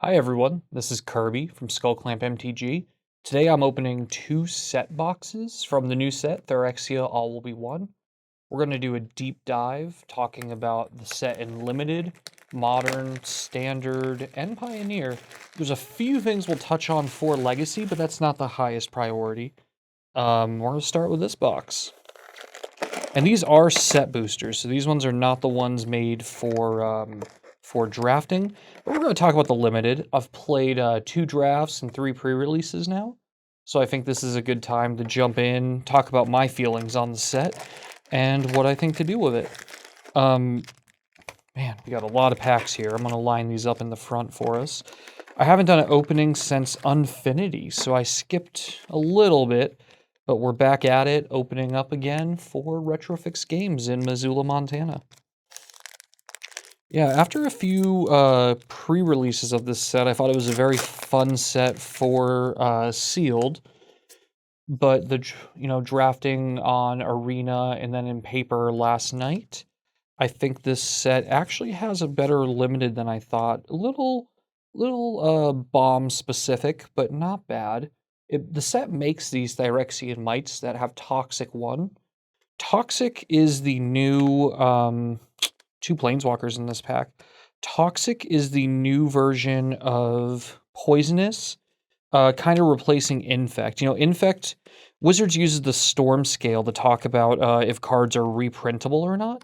Hi everyone, this is Kirby from SkullClampMTG. Today I'm opening two set boxes from the new set, Phyrexia All Will Be One. We're going to do a deep dive talking about the set in Limited, Modern, Standard, and Pioneer. There's a few things we'll touch on for Legacy, but that's not the highest priority. We're going to start with this box. And these are set boosters, so these ones are not the ones made for drafting. But we're going to talk about the limited. I've played 2 drafts and 3 pre-releases now, so I think this is a good time to jump in, talk about my feelings on the set, and what I think to do with it. Man, we got a lot of packs here. I'm going to line these up in the front for us. I haven't done an opening since Unfinity, so I skipped a little bit. But we're back at it, opening up again for Retrofix Games in Missoula, Montana. Yeah, after a few pre-releases of this set, I thought it was a very fun set for sealed. But drafting on Arena and then in paper last night, I think this set actually has a better limited than I thought. A little bomb specific, but not bad. The set makes these Phyrexian mites that have Toxic 1. Toxic is the new 2 planeswalkers in this pack. Toxic is the new version of Poisonous, kind of replacing Infect. Infect, Wizards uses the Storm Scale to talk about if cards are reprintable or not.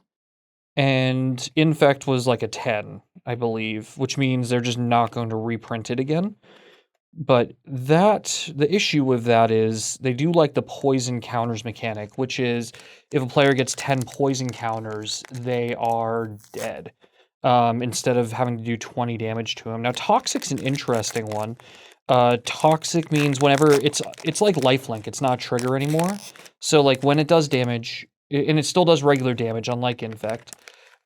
And Infect was like a 10, I believe, which means they're just not going to reprint it again. But the issue with that is they do like the poison counters mechanic, which is if a player gets 10 poison counters, they are dead. Instead of having to do 20 damage to them. Now, Toxic's an interesting one. Toxic means whenever it's like lifelink, it's not a trigger anymore. So like when it does damage, and it still does regular damage, unlike Infect.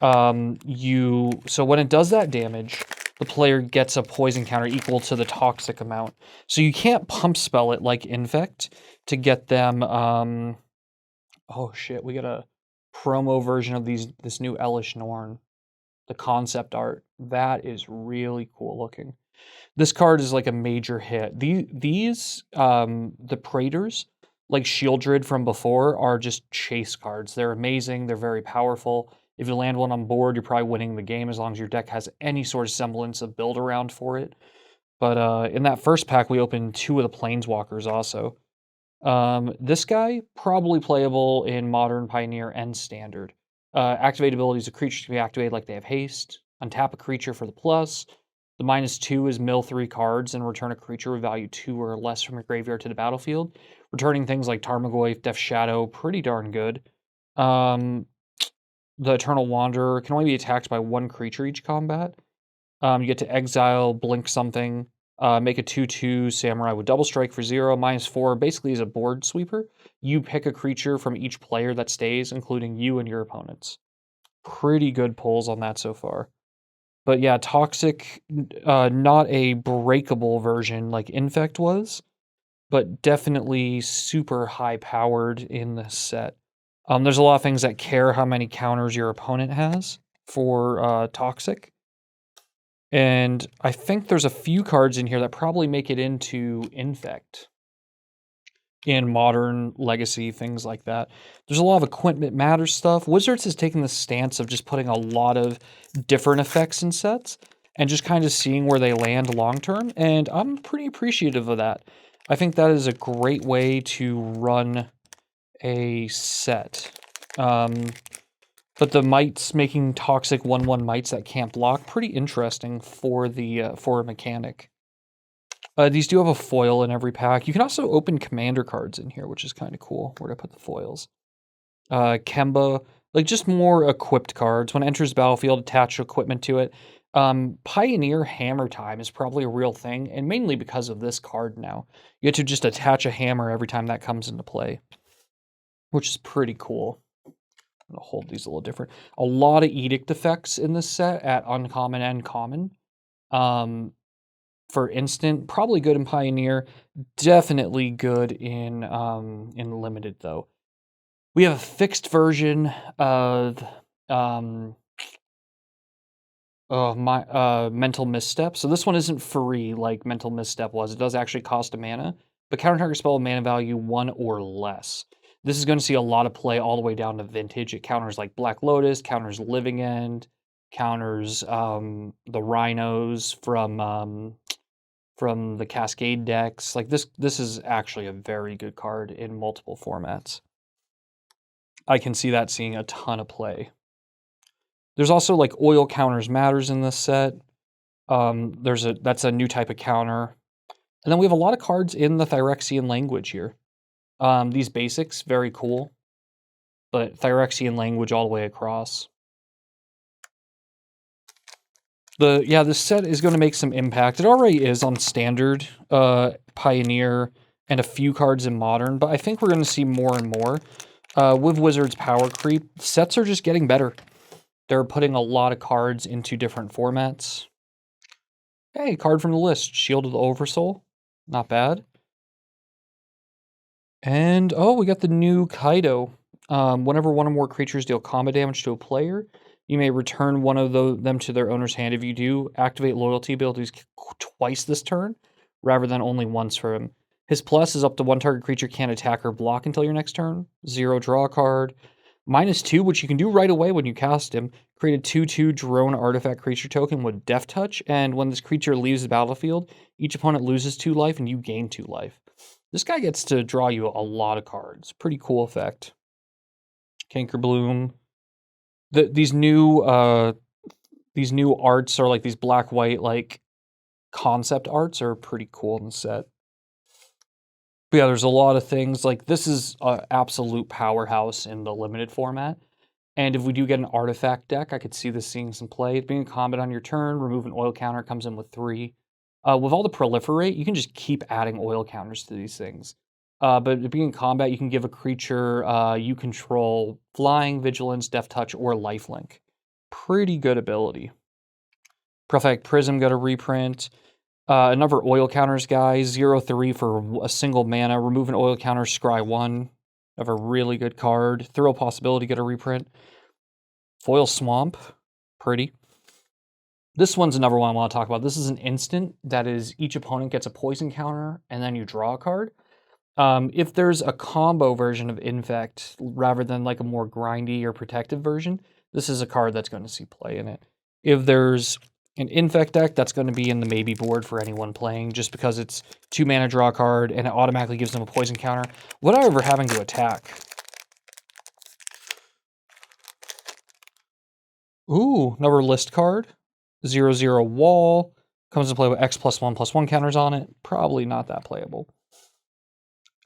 So when it does that damage, the player gets a poison counter equal to the toxic amount. So you can't pump spell it like Infect to get them. Oh shit, we got a promo version of this new Elish Norn, the concept art. That is really cool looking. This card is like a major hit. The Praetors, like Shieldred from before, are just chase cards. They're amazing. They're very powerful. If you land one on board, you're probably winning the game as long as your deck has any sort of semblance of build around for it. But in that first pack, we opened 2 of the Planeswalkers also. This guy, probably playable in Modern, Pioneer, and Standard. Activate abilities of creatures can be activated like they have haste. Untap a creature for the plus. The -2 is mill 3 cards and return a creature with value 2 or less from your graveyard to the battlefield. Returning things like Tarmogoyf, Death Shadow, pretty darn good. The Eternal Wanderer can only be attacked by 1 creature each combat. You get to exile, blink something, make a 2/2 Samurai with double strike for 0, -4, basically is a board sweeper. You pick a creature from each player that stays, including you and your opponents. Pretty good pulls on that so far. But yeah, Toxic, not a breakable version like Infect was, but definitely super high-powered in this set. There's a lot of things that care how many counters your opponent has for Toxic. And I think there's a few cards in here that probably make it into Infect in Modern, Legacy, things like that. There's a lot of Equipment Matters stuff. Wizards has taken the stance of just putting a lot of different effects in sets and just kind of seeing where they land long-term, and I'm pretty appreciative of that. I think that is a great way to run a set. But the mites making toxic 1/1 mites that can't block, pretty interesting for a mechanic. These do have a foil in every pack. You can also open commander cards in here, which is kind of cool. Where to put the foils? Kemba, like just more equipped cards. When it enters the battlefield, attach equipment to it. Pioneer Hammer Time is probably a real thing, and mainly because of this card now. You get to just attach a hammer every time that comes into play, which is pretty cool. I'm going to hold these a little different. A lot of edict effects in this set at uncommon and common. For instant, probably good in Pioneer, definitely good in Limited though. We have a fixed version of Mental Misstep. So this one isn't free like Mental Misstep was. It does actually cost a mana, but counter target spell mana value 1 or less. This is going to see a lot of play all the way down to Vintage. It counters like Black Lotus, counters Living End, counters the Rhinos from the Cascade decks. Like this is actually a very good card in multiple formats. I can see that seeing a ton of play. There's also like Oil Counters Matters in this set. That's a new type of counter. And then we have a lot of cards in the Phyrexian language here. These basics, very cool. But Phyrexian language all the way across. This set is going to make some impact. It already is on Standard, Pioneer, and a few cards in Modern, but I think we're going to see more and more. With Wizards Power Creep, sets are just getting better. They're putting a lot of cards into different formats. Hey, card from the list. Shield of the Oversoul. Not bad. And, we got the new Kaido. Whenever one or more creatures deal combat damage to a player, you may return one of them to their owner's hand. If you do, activate loyalty abilities twice this turn, rather than only once for him. His plus is up to one target creature can't attack or block until your next turn. 0, draw a card. -2, which you can do right away when you cast him. Create a 2/2 drone artifact creature token with Death Touch, and when this creature leaves the battlefield, each opponent loses 2 life and you gain 2 life. This guy gets to draw you a lot of cards. Pretty cool effect. Cankerbloom. These new arts are like these black-white like concept arts are pretty cool in the set. But yeah, there's a lot of things. Like, this is an absolute powerhouse in the limited format. And if we do get an artifact deck, I could see this seeing some play. Being in combat on your turn, remove an oil counter, comes in with 3. With all the proliferate, you can just keep adding oil counters to these things. But being in combat, you can give a creature you control flying, vigilance, death touch, or lifelink. Pretty good ability. Prophetic Prism got a reprint. Another oil counters guy, 0/3 for a single mana. Remove an oil counter, scry 1. Have a really good card. Thorough Possibility, get a reprint. Foil Swamp, pretty. This one's another one I want to talk about. This is an instant that is each opponent gets a poison counter, and then you draw a card. If there's a combo version of Infect, rather than like a more grindy or protective version, this is a card that's going to see play in it. If there's an Infect deck, that's going to be in the maybe board for anyone playing, just because it's 2 mana draw card, and it automatically gives them a poison counter, without ever having to attack. Ooh, another list card. 0/0 wall. Comes into play with X+1/+1 counters on it. Probably not that playable.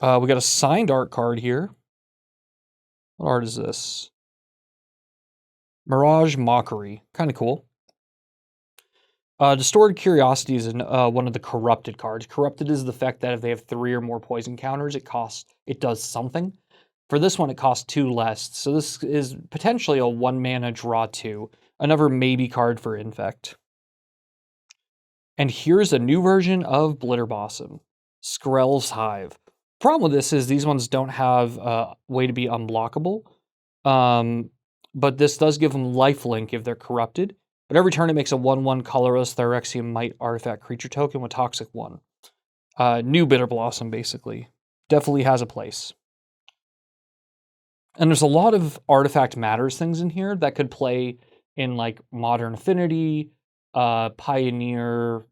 We got a signed art card here. What art is this? Mirage Mockery. Kind of cool. Distorted Curiosity is one of the corrupted cards. Corrupted is the effect that if they have 3 or more poison counters, it does something. For this one, it costs 2 less. So this is potentially a 1 mana draw 2. Another maybe card for Infect. And here's a new version of Blitterblossom. Skrell's Hive. Problem with this is these ones don't have a way to be unblockable. But this does give them lifelink if they're corrupted. But every turn it makes a 1/1 colorless Phyrexia Might artifact creature token with Toxic 1. New Bitterblossom, basically. Definitely has a place. And there's a lot of Artifact Matters things in here that could play in like Modern Affinity, Pioneer,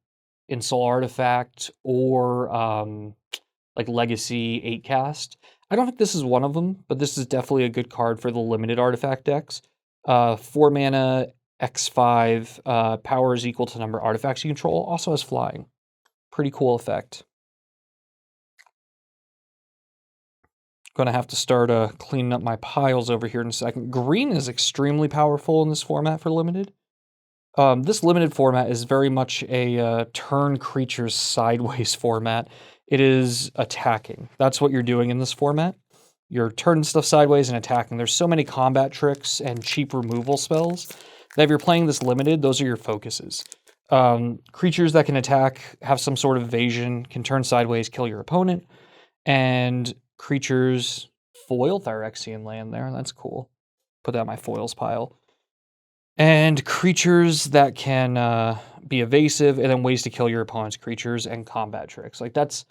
Insole Artifact, or like Legacy 8-cast. I don't think this is one of them, but this is definitely a good card for the limited artifact decks. 4 mana, X5, power is equal to the number of artifacts you control. Also has flying. Pretty cool effect. Gonna have to start cleaning up my piles over here in a second. Green is extremely powerful in this format for limited. This limited format is very much a turn creatures sideways format. It is attacking. That's what you're doing in this format. You're turning stuff sideways and attacking. There's so many combat tricks and cheap removal spells that if you're playing this limited, those are your focuses. Creatures that can attack, have some sort of evasion, can turn sideways, kill your opponent, and creatures foil Phyrexian land there. That's cool. Put that in my foils pile. And creatures that can be evasive, and then ways to kill your opponent's creatures and combat tricks. Like that's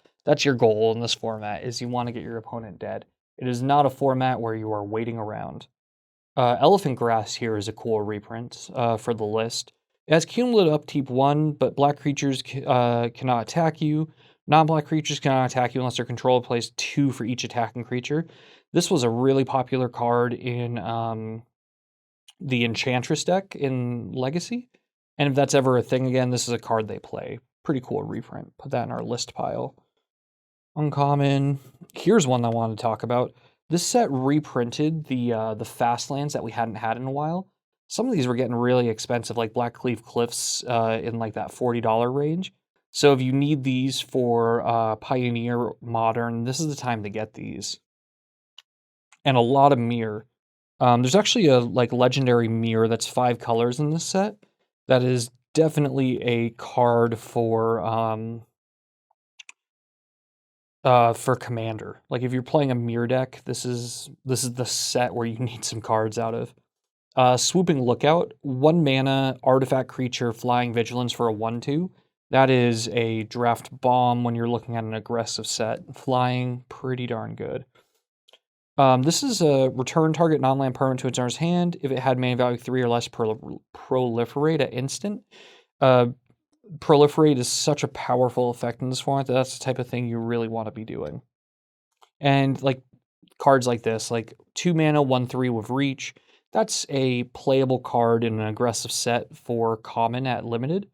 your goal in this format, is you want to get your opponent dead. It is not a format where you are waiting around. Elephant Grass here is a cool reprint for the list. It has cumulative upkeep 1, but black creatures cannot attack you. Non-black creatures cannot attack you unless their controller plays 2 for each attacking creature. This was a really popular card in the Enchantress deck in Legacy. And if that's ever a thing again, this is a card they play. Pretty cool reprint. Put that in our list pile. Uncommon. Here's one I wanted to talk about. This set reprinted the Fastlands that we hadn't had in a while. Some of these were getting really expensive, like Blackcleave Cliffs in like that $40 range. So if you need these for Pioneer Modern, this is the time to get these. And a lot of mirror. There's actually a like legendary mirror that's 5 colors in this set. That is definitely a card for Commander. Like if you're playing a mirror deck, this is the set where you need some cards out of. Swooping Lookout, 1 mana artifact creature flying vigilance for a 1/2. That is a draft bomb when you're looking at an aggressive set. Flying, pretty darn good. This is a return target non-land permanent to its owner's hand. If it had mana value 3 or less, proliferate at instant. Proliferate is such a powerful effect in this format that that's the type of thing you really want to be doing. And like cards like this, like 2 mana, 1/3 with reach, that's a playable card in an aggressive set for common at limited.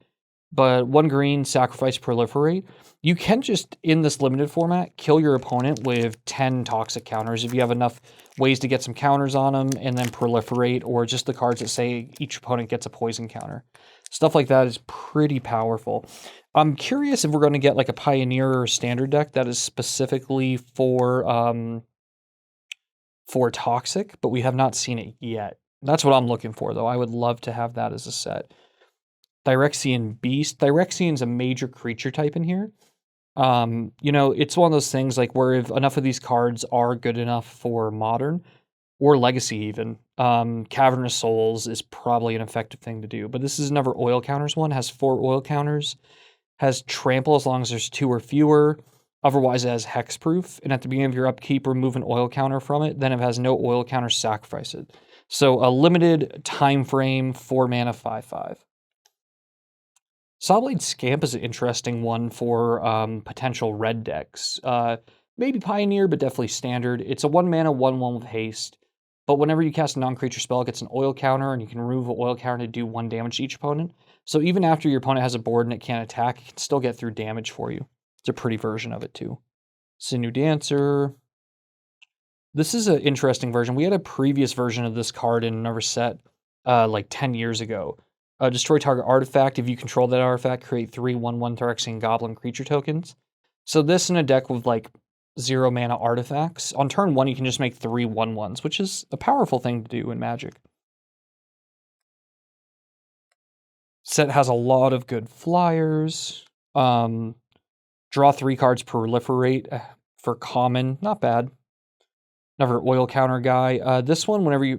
But 1 green, sacrifice, proliferate. You can just, in this limited format, kill your opponent with 10 toxic counters if you have enough ways to get some counters on them, and then proliferate, or just the cards that say each opponent gets a poison counter. Stuff like that is pretty powerful. I'm curious if we're going to get like a Pioneer or Standard deck that is specifically for Toxic, but we have not seen it yet. That's what I'm looking for, though. I would love to have that as a set. Phyrexian Beast. Phyrexian's a major creature type in here. You know, it's one of those things like where if enough of these cards are good enough for Modern or Legacy even, Cavernous Souls is probably an effective thing to do. But this is another oil counters one. Has 4 oil counters. Has trample as long as there's 2 or fewer. Otherwise, it has hexproof. And at the beginning of your upkeep, remove an oil counter from it. Then if it has no oil counter, sacrifice it. So a limited time frame, 4 mana, 5/5. Sawblade Scamp is an interesting one for potential red decks. Maybe Pioneer, but definitely Standard. It's a 1 mana, 1/1 with haste. But whenever you cast a non-creature spell, it gets an oil counter, and you can remove an oil counter to do 1 damage to each opponent. So even after your opponent has a board and it can't attack, it can still get through damage for you. It's a pretty version of it, too. Sinew Dancer. This is an interesting version. We had a previous version of this card in another set like 10 years ago. Destroy target artifact. If you control that artifact, create 3 1/1 Phyrexian Goblin creature tokens. So this in a deck with like 0 mana artifacts. On turn 1, you can just make 3 1/1s, which is a powerful thing to do in Magic. Set has a lot of good flyers. Draw 3 cards, proliferate for common. Not bad. Another oil counter guy. This one, whenever you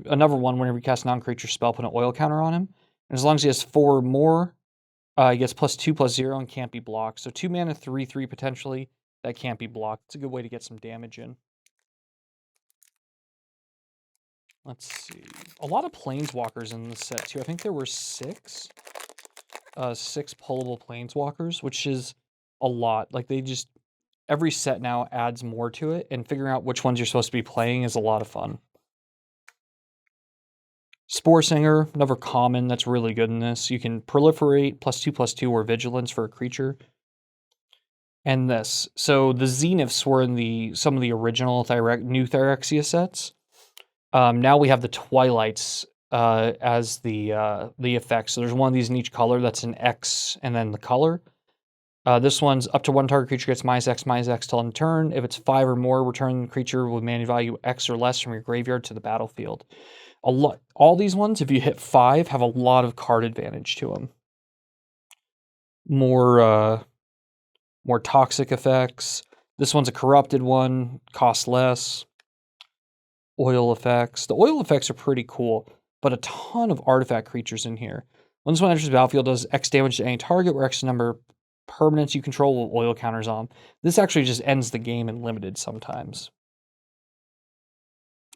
cast a non-creature spell, put an oil counter on him. And as long as he has 4 or more, he gets +2/+0 and can't be blocked. So 2 mana, 3/3 potentially, that can't be blocked. It's a good way to get some damage in. Let's see. A lot of Planeswalkers in this set, too. I think there were 6. 6 pullable Planeswalkers, which is a lot. Like, every set now adds more to it, and figuring out which ones you're supposed to be playing is a lot of fun. Spore Singer, another common that's really good in this. You can proliferate, +2/+2 or vigilance for a creature. And this. So the Zeniths were in some of the original new Phyrexia sets. Now we have the Twilights as the effect. So there's one of these in each color that's an X and then the color. This one's up to 1 target creature gets -X till end turn. If it's 5 or more, return the creature with mana value X or less from your graveyard to the battlefield. All these ones, if you hit 5, have a lot of card advantage to them. More toxic effects. This one's a corrupted one, costs less. Oil effects. The oil effects are pretty cool. but a ton of artifact creatures in here. When this one enters the battlefield, does X damage to any target where X number of permanents you control with oil counters on. This actually just ends the game in limited sometimes.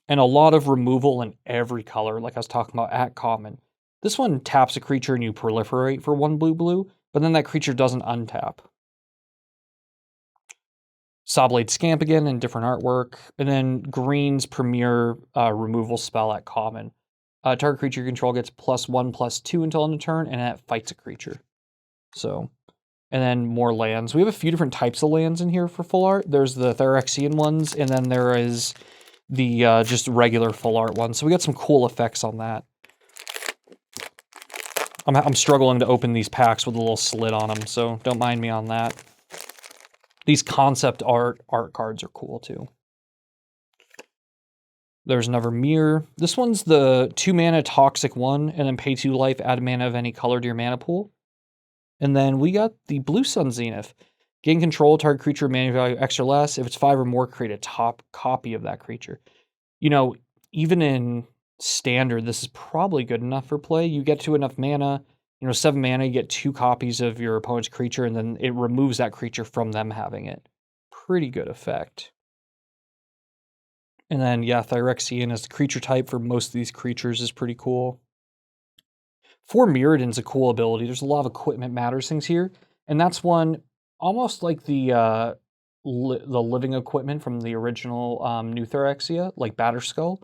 And a lot of removal in every color, like I was talking about at common. This one taps a creature and you proliferate for 1 blue, but then that creature doesn't untap. Sawblade Scamp again in different artwork. And then green's premier removal spell at common. Target creature you control gets +1/+2 until end of turn, and it fights a creature. So, and then more lands. We have a few different types of lands in here for full art. There's the Phyrexian ones, and then there is the just regular full art ones. So we got some cool effects on that. I'm struggling to open these packs with a little slit on them, so don't mind me on that. These concept art cards are cool too. There's another mirror. This one's the 2 mana toxic one, and then pay 2 life, add a mana of any color to your mana pool. And then we got the Blue Sun Zenith. Gain control, target creature, mana value X or less. If it's 5 or more, create a top copy of that creature. You know, even in standard, this is probably good enough for play. You get to enough mana, 7 mana, you get 2 copies of your opponent's creature, and then it removes that creature from them having it. Pretty good effect. And then, yeah, Phyrexian as the creature type for most of these creatures is pretty cool. 4 Mirrodin's a cool ability. There's a lot of equipment matters things here, and that's one almost like the living equipment from the original new Phyrexia, like Batterskull.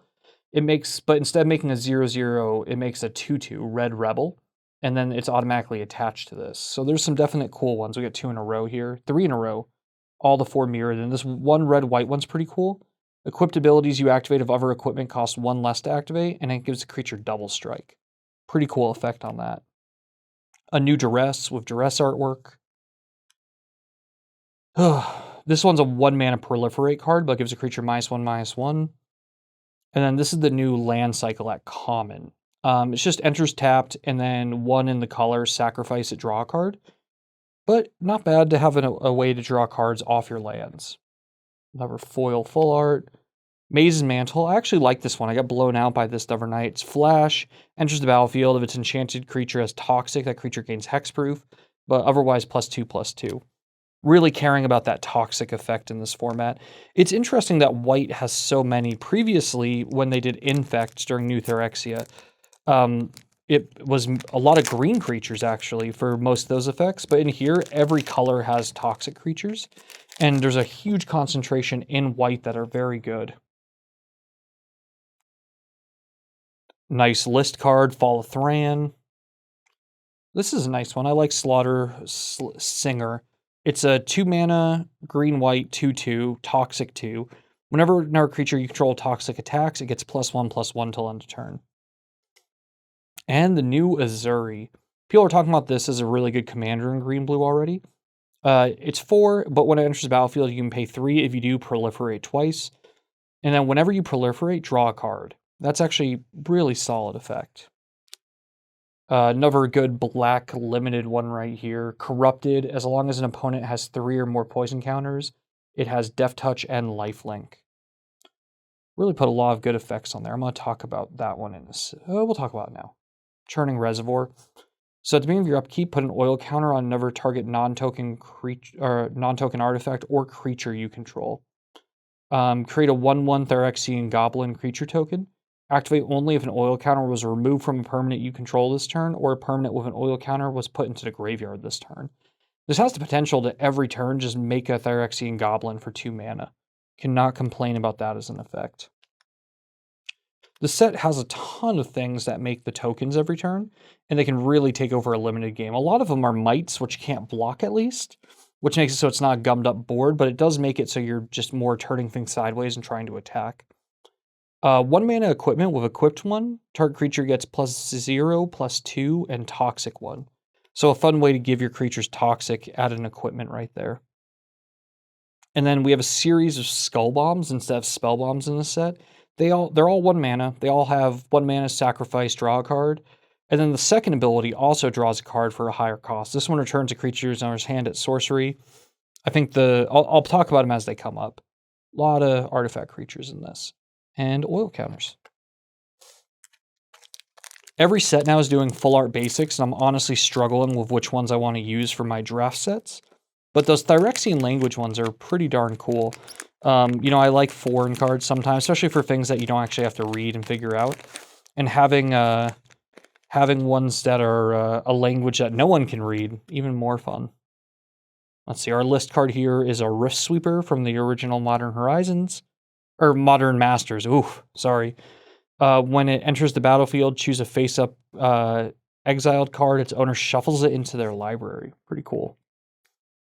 It makes, but instead of making a 0/0, it makes a 2/2 red rebel, and then it's automatically attached to this. So there's some definite cool ones. We got 2 in a row here, 3 in a row. All the 4 Mirrodin. This 1 red-white one's pretty cool. Equipped abilities you activate of other equipment cost 1 less to activate, and it gives the creature double strike. Pretty cool effect on that. A new Duress with Duress artwork. This one's a 1 mana proliferate card, but gives a creature -1/-1. And then this is the new land cycle at common. It's just enters tapped, and then 1 in the color, sacrifice it, draw a card. But not bad to have a way to draw cards off your lands. Another foil full art. Maze's Mantle. I actually like this one. I got blown out by this the other night. It's flash, enters the battlefield. If its enchanted creature has toxic, that creature gains hexproof, but otherwise +2/+2. Really caring about that toxic effect in this format. It's interesting that white has so many. Previously, when they did Infect during New Phyrexia, it was a lot of green creatures, actually, for most of those effects. But in here, every color has toxic creatures. And there's a huge concentration in white that are very good. Nice list card, Fall of Thran. This is a nice one. I like Slaughter Singer. It's a 2 mana, green-white, 2/2, toxic 2. Whenever another creature you control toxic attacks, it gets +1/+1 till end of turn. And the new Azuri. People are talking about this as a really good commander in green-blue already. It's 4, but when it enters the battlefield, you can pay 3. If you do, proliferate twice. And then whenever you proliferate, draw a card. That's actually really solid effect. Another good black limited one right here. Corrupted. As long as an opponent has 3 or more poison counters, it has Death Touch and Lifelink. Really put a lot of good effects on there. I'm going to talk about that one in this. We'll talk about it now. Churning Reservoir. So at the beginning of your upkeep, put an oil counter on another target non-token artifact or creature you control. Create a 1/1 Phyrexian Goblin creature token. Activate only if an oil counter was removed from a permanent you control this turn, or a permanent with an oil counter was put into the graveyard this turn. This has the potential to every turn just make a Phyrexian Goblin for 2 mana. Cannot complain about that as an effect. The set has a ton of things that make the tokens every turn, and they can really take over a limited game. A lot of them are mites, which can't block at least, which makes it so it's not a gummed up board, but it does make it so you're just more turning things sideways and trying to attack. 1 mana equipment with equipped one, target creature gets +0/+2 and toxic 1. So a fun way to give your creatures toxic, add an equipment right there. And then we have a series of skull bombs instead of spell bombs in the set. They're all 1 mana. They all have 1 mana, sacrifice, draw a card. And then the second ability also draws a card for a higher cost. This one returns a creature's owner's hand at sorcery. I think I'll talk about them as they come up. A lot of artifact creatures in this. And oil counters. Every set now is doing full art basics, and I'm honestly struggling with which ones I want to use for my draft sets. But those Phyrexian language ones are pretty darn cool. You know, I like foreign cards sometimes, especially for things that you don't actually have to read and figure out. And having ones that are a language that no one can read, even more fun. Let's see, our list card here is a Rift Sweeper from the original Modern Horizons. Or Modern Masters, oof, sorry. When it enters the battlefield, choose a face-up exiled card. Its owner shuffles it into their library. Pretty cool.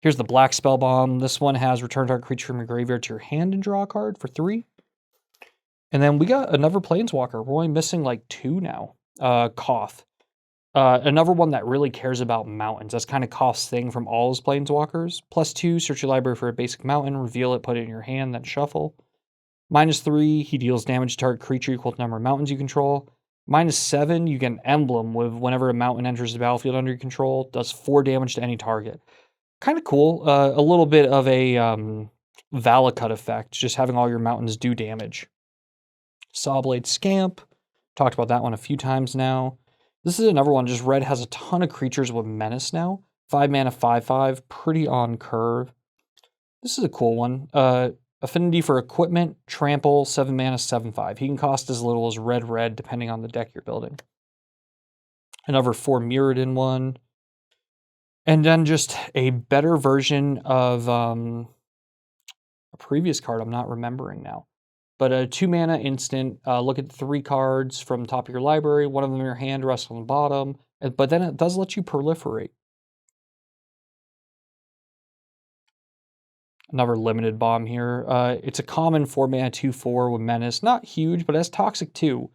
Here's the Black Spell Bomb. This one has return target creature from your graveyard to your hand and draw a card for 3. And then we got another Planeswalker. We're only missing like 2 now. Koth. Another one that really cares about mountains. That's kind of Koth's thing from all his Planeswalkers. +2, search your library for a basic mountain, reveal it, put it in your hand, then shuffle. -3, he deals damage to target creature equal to the number of mountains you control. -7, you get an emblem with whenever a mountain enters the battlefield under your control, does 4 damage to any target. Kind of cool. A little bit of a Valakut effect, just having all your mountains do damage. Sawblade Scamp. Talked about that one a few times now. This is another one, just red has a ton of creatures with menace now. 5 mana, 5/5, pretty on curve. This is a cool one. Affinity for equipment, trample, 7 mana, 7/5. He can cost as little as red, depending on the deck you're building. Another 4 Mirrodin one. And then just a better version of a previous card I'm not remembering now. But a 2 mana instant, look at 3 cards from the top of your library, one of them in your hand, rest on the bottom, but then it does let you proliferate. Another limited bomb here. It's a common 4 mana 2/4 with menace. Not huge, but it has toxic 2.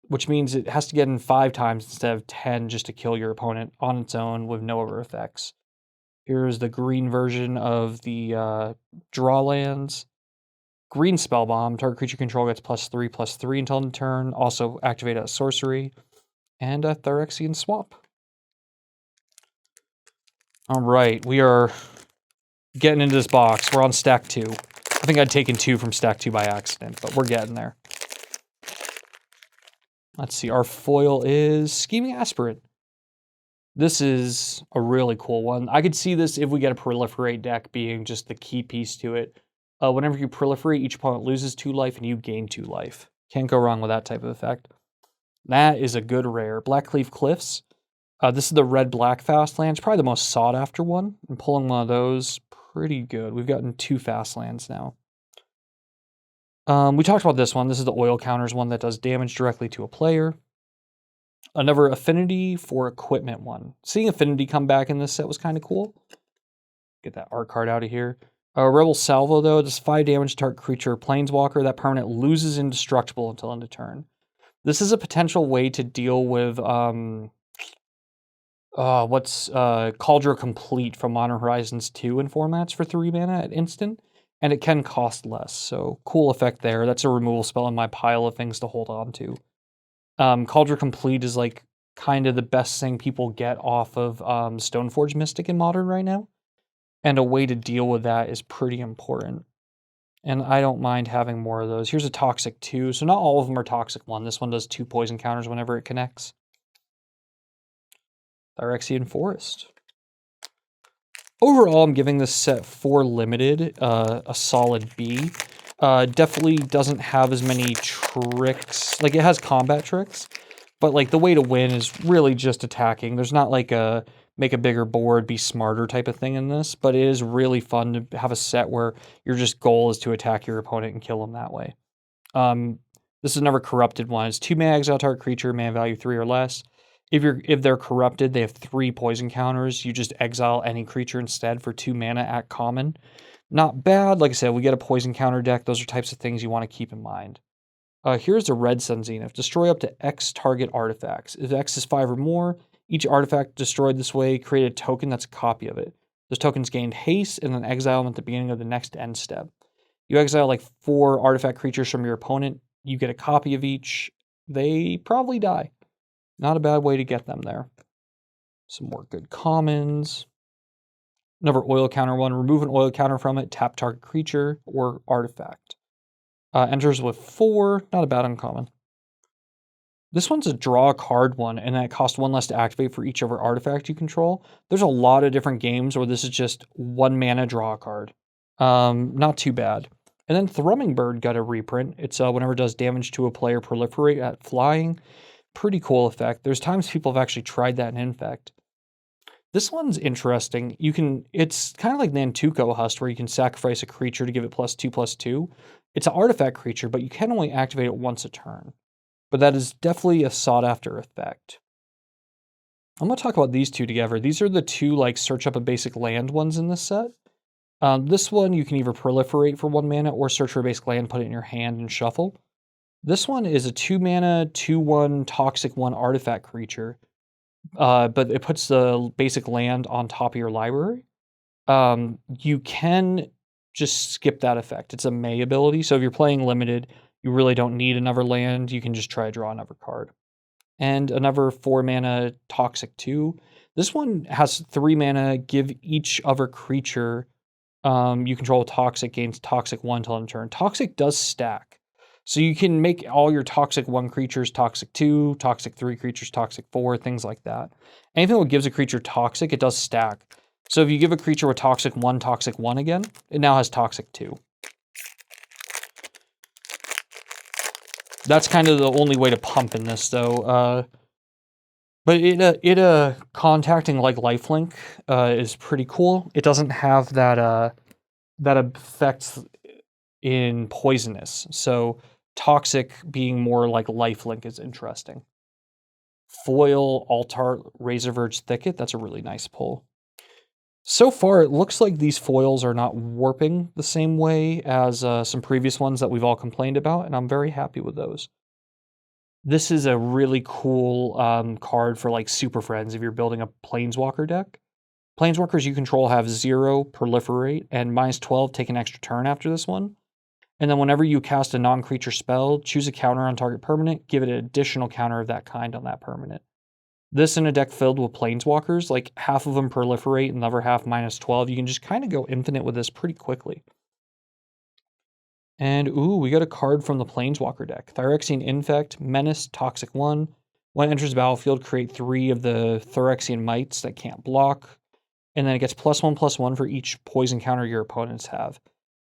Which means it has to get in 5 times instead of 10 just to kill your opponent on its own with no other effects. Here's the green version of the draw lands. Green Spell Bomb, target creature control gets +3/+3 until end of turn. Also activate a sorcery. And a Phyrexian Swamp. Alright, we are getting into this box. We're on stack 2. I think I'd taken 2 from stack 2 by accident, but we're getting there. Let's see, our foil is Scheming Aspirant. This is a really cool one. I could see this if we get a proliferate deck being just the key piece to it. Whenever you proliferate, each opponent loses 2 life and you gain 2 life. Can't go wrong with that type of effect. That is a good rare. Blackcleave Cliffs. This is the red-black fast lands, probably the most sought-after one. And pulling one of those, pretty good. We've gotten 2 fast lands now. We talked about this one. This is the oil counters one that does damage directly to a player. Another affinity for equipment one. Seeing affinity come back in this set was kind of cool. Get that art card out of here. Rebel Salvo, though, does 5 damage to target creature or planeswalker. That permanent loses indestructible until end of turn. This is a potential way to deal with Cauldron Complete from Modern Horizons 2 in formats for 3 mana at instant. And it can cost less, so cool effect there. That's a removal spell in my pile of things to hold on to. Cauldron Complete is like kind of the best thing people get off of Stoneforge Mystic in Modern right now. And a way to deal with that is pretty important. And I don't mind having more of those. Here's a Toxic 2, so not all of them are Toxic 1. This one does 2 poison counters whenever it connects. Phyrexian Forest. Overall, I'm giving this set 4 limited a solid B. Definitely doesn't have as many tricks. Like, it has combat tricks, but like the way to win is really just attacking. There's not like a make a bigger board, be smarter type of thing in this, but it is really fun to have a set where your just goal is to attack your opponent and kill them that way. This is another corrupted one. It's 2 mana exile target creature, mana value 3 or less. If they're corrupted, they have 3 poison counters. You just exile any creature instead for 2 mana at common. Not bad. Like I said, we get a poison counter deck. Those are types of things you want to keep in mind. Here's the Red Sun Zenith. Destroy up to X target artifacts. If X is 5 or more, each artifact destroyed this way, create a token that's a copy of it. Those tokens gained haste and then exile them at the beginning of the next end step. You exile like 4 artifact creatures from your opponent. You get a copy of each. They probably die. Not a bad way to get them there. Some more good commons. Another oil counter one. Remove an oil counter from it. Tap target creature or artifact. Enters with 4. Not a bad uncommon. This one's a draw a card one, and that costs 1 less to activate for each other artifact you control. There's a lot of different games where this is just 1 mana, draw a card. Not too bad. And then Thrumming Bird got a reprint. It's whenever it does damage to a player, proliferate at flying. Pretty cool effect. There's times people have actually tried that in Infect. This one's interesting. It's kind of like Nantuko Husk, where you can sacrifice a creature to give it +2/+2. It's an artifact creature, but you can only activate it once a turn. But that is definitely a sought-after effect. I'm going to talk about these two together. These are the two, like, search up a basic land ones in this set. This one, you can either proliferate for 1 mana or search for a basic land, put it in your hand, and shuffle. This one is a 2 mana, 2/1 toxic 1 artifact creature. But it puts the basic land on top of your library. You can just skip that effect. It's a May ability, so if you're playing limited, you really don't need another land. You can just try to draw another card. And another 4 mana toxic 2. This one has 3 mana, give each other creature you control toxic gains toxic 1 till end of turn. Toxic does stack. So you can make all your toxic 1 creatures toxic 2, toxic 3 creatures toxic 4, things like that. Anything that gives a creature toxic, it does stack. So if you give a creature with toxic 1 again, it now has toxic 2. That's kind of the only way to pump in this, though. But contacting like lifelink is pretty cool. It doesn't have that effect in poisonous, so toxic being more like lifelink is interesting. Foil, Altar, Razorverge Thicket, that's a really nice pull. So far, it looks like these foils are not warping the same way as some previous ones that we've all complained about, and I'm very happy with those. This is a really cool card for like Super Friends if you're building a Planeswalker deck. Planeswalkers you control have 0 proliferate and -12 take an extra turn after this one. And then whenever you cast a non-creature spell, choose a counter on target permanent, give it an additional counter of that kind on that permanent. This in a deck filled with Planeswalkers, like half of them proliferate and the other half -12, you can just kind of go infinite with this pretty quickly. And ooh, we got a card from the Planeswalker deck. Phyrexian Infect, Menace, Toxic 1. When it enters the battlefield, create 3 of the Phyrexian Mites that can't block. And then it gets +1/+1 for each poison counter your opponents have.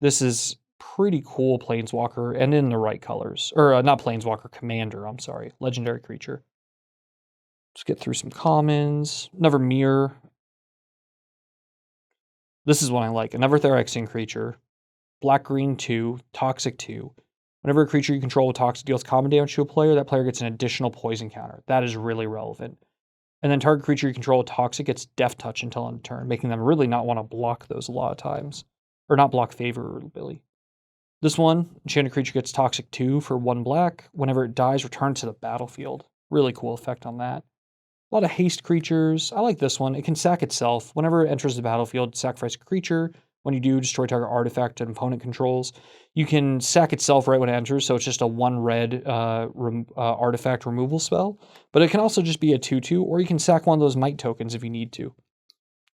This is pretty cool Planeswalker, and in the right colors. Or, not Planeswalker, Commander, I'm sorry. Legendary creature. Let's get through some commons. Another Mirror. This is one I like. Another Phyrexian creature. Black-green 2, Toxic 2. Whenever a creature you control with Toxic deals common damage to a player, that player gets an additional poison counter. That is really relevant. And then target creature you control with Toxic gets Death Touch until end of turn, making them really not want to block those a lot of times. Or not block favorably. This one, enchanted creature gets Toxic 2 for 1 black. Whenever it dies, return to the battlefield. Really cool effect on that. A lot of haste creatures. I like this one. It can sack itself. Whenever it enters the battlefield, sacrifice a creature. When you do, destroy target artifact and opponent controls. You can sack itself right when it enters, so it's just a 1 red artifact removal spell. But it can also just be a 2/2, or you can sack one of those Might tokens if you need to.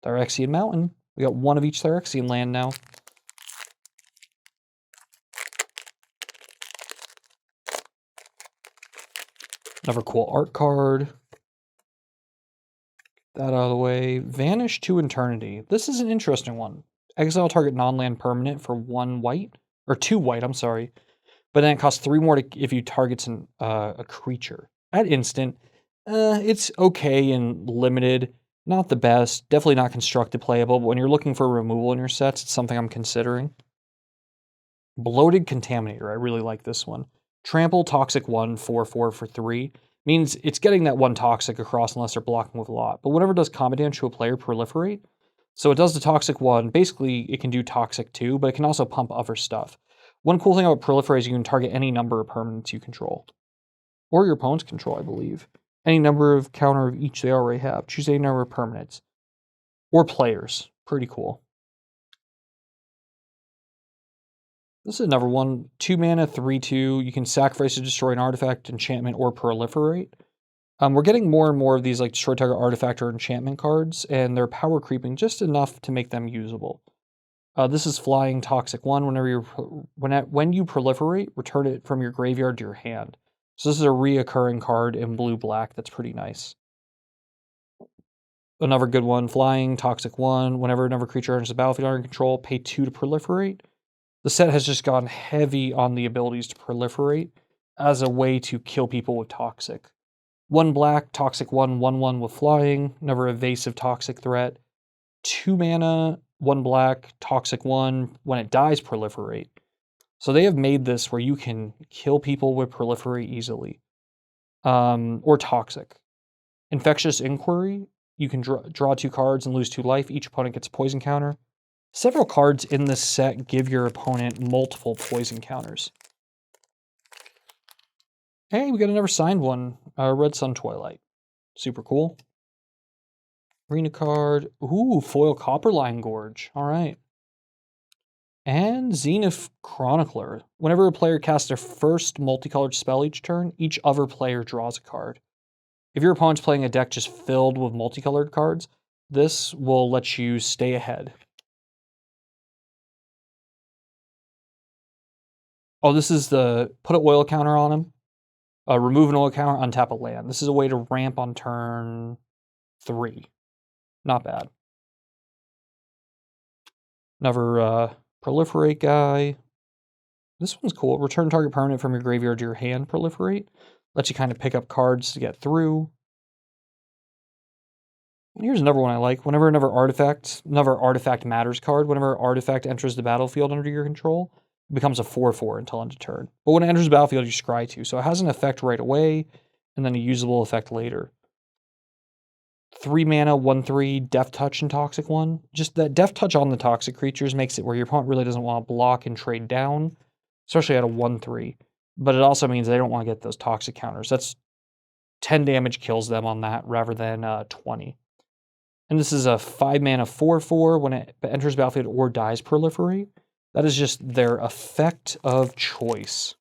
Phyrexian Mountain. We got 1 of each Phyrexian land now. Another cool art card. Get that out of the way. Vanish to Eternity. This is an interesting one. Exile target non-land permanent for 1 white. Or 2 white, I'm sorry. But then it costs 3 more if you target a creature. At instant, it's okay and limited. Not the best. Definitely not constructed playable. But when you're looking for removal in your sets, it's something I'm considering. Bloated Contaminator. I really like this one. Trample, Toxic 1, 4/4 for 3. Means it's getting that 1 Toxic across unless they're blocking with a lot. But whenever it does combat damage to a player, proliferate. So it does the Toxic 1. Basically, it can do Toxic 2, but it can also pump other stuff. One cool thing about proliferate is you can target any number of permanents you control. Or your opponents control, I believe. Any number of counter of each they already have. Choose any number of permanents. Or players. Pretty cool. This is another one. 2 mana, 3/2. You can sacrifice to destroy an artifact, enchantment, or proliferate. We're getting more and more of these like destroy target artifact or enchantment cards, and they're power creeping just enough to make them usable. This is Flying Toxic 1. When you proliferate, return it from your graveyard to your hand. So this is a reoccurring card in blue-black that's pretty nice. Another good one, flying, toxic 1. Whenever another creature enters the battlefield under control, pay 2 to proliferate. The set has just gone heavy on the abilities to proliferate as a way to kill people with toxic. 1 black, toxic 1, 1/1 with flying, another evasive toxic threat. 2 mana, 1 black, toxic 1, when it dies, proliferate. So they have made this where you can kill people with proliferate easily. Or toxic. Infectious Inquiry, you can draw 2 cards and lose 2 life. Each opponent gets a poison counter. Several cards in this set give your opponent multiple poison counters. Hey, we got another signed one. Red Sun Twilight. Super cool. Arena card. Ooh, foil Copperline Gorge. All right. And Zenith Chronicler. Whenever a player casts their first multicolored spell each turn, each other player draws a card. If your opponent's playing a deck just filled with multicolored cards, this will let you stay ahead. Oh, this is the put an oil counter on him. Remove an oil counter, untap a land. This is a way to ramp on turn 3. Not bad. Another proliferate guy. This one's cool. Return target permanent from your graveyard to your hand, proliferate. Lets you kind of pick up cards to get through. And here's another one I like. Whenever another artifact matters card, whenever an artifact enters the battlefield under your control, it becomes a 4/4 until end of turn. But when it enters the battlefield, you scry 2. So it has an effect right away, and then a usable effect later. 3 mana, 1/3, Death Touch and Toxic 1. Just that Death Touch on the toxic creatures makes it where your opponent really doesn't want to block and trade down, especially at a 1/3. But it also means they don't want to get those toxic counters. That's 10 damage kills them on that rather than 20. And this is a 5 mana 4/4 when it enters battlefield or dies, proliferate. That is just their effect of choice.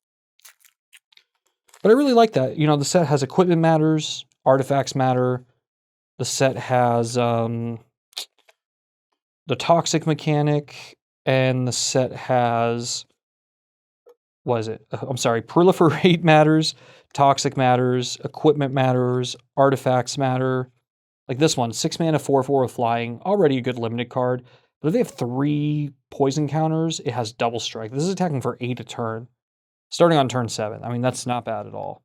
But I really like that. You know, the set has equipment matters, artifacts matter. The set has the toxic mechanic, and the set has, what is it? I'm sorry, proliferate matters, toxic matters, equipment matters, artifacts matter. Like this one, 6 mana 4/4 with flying, already a good limited card. But if they have 3 poison counters, it has double strike. This is attacking for 8 a turn, starting on turn 7. I mean, that's not bad at all.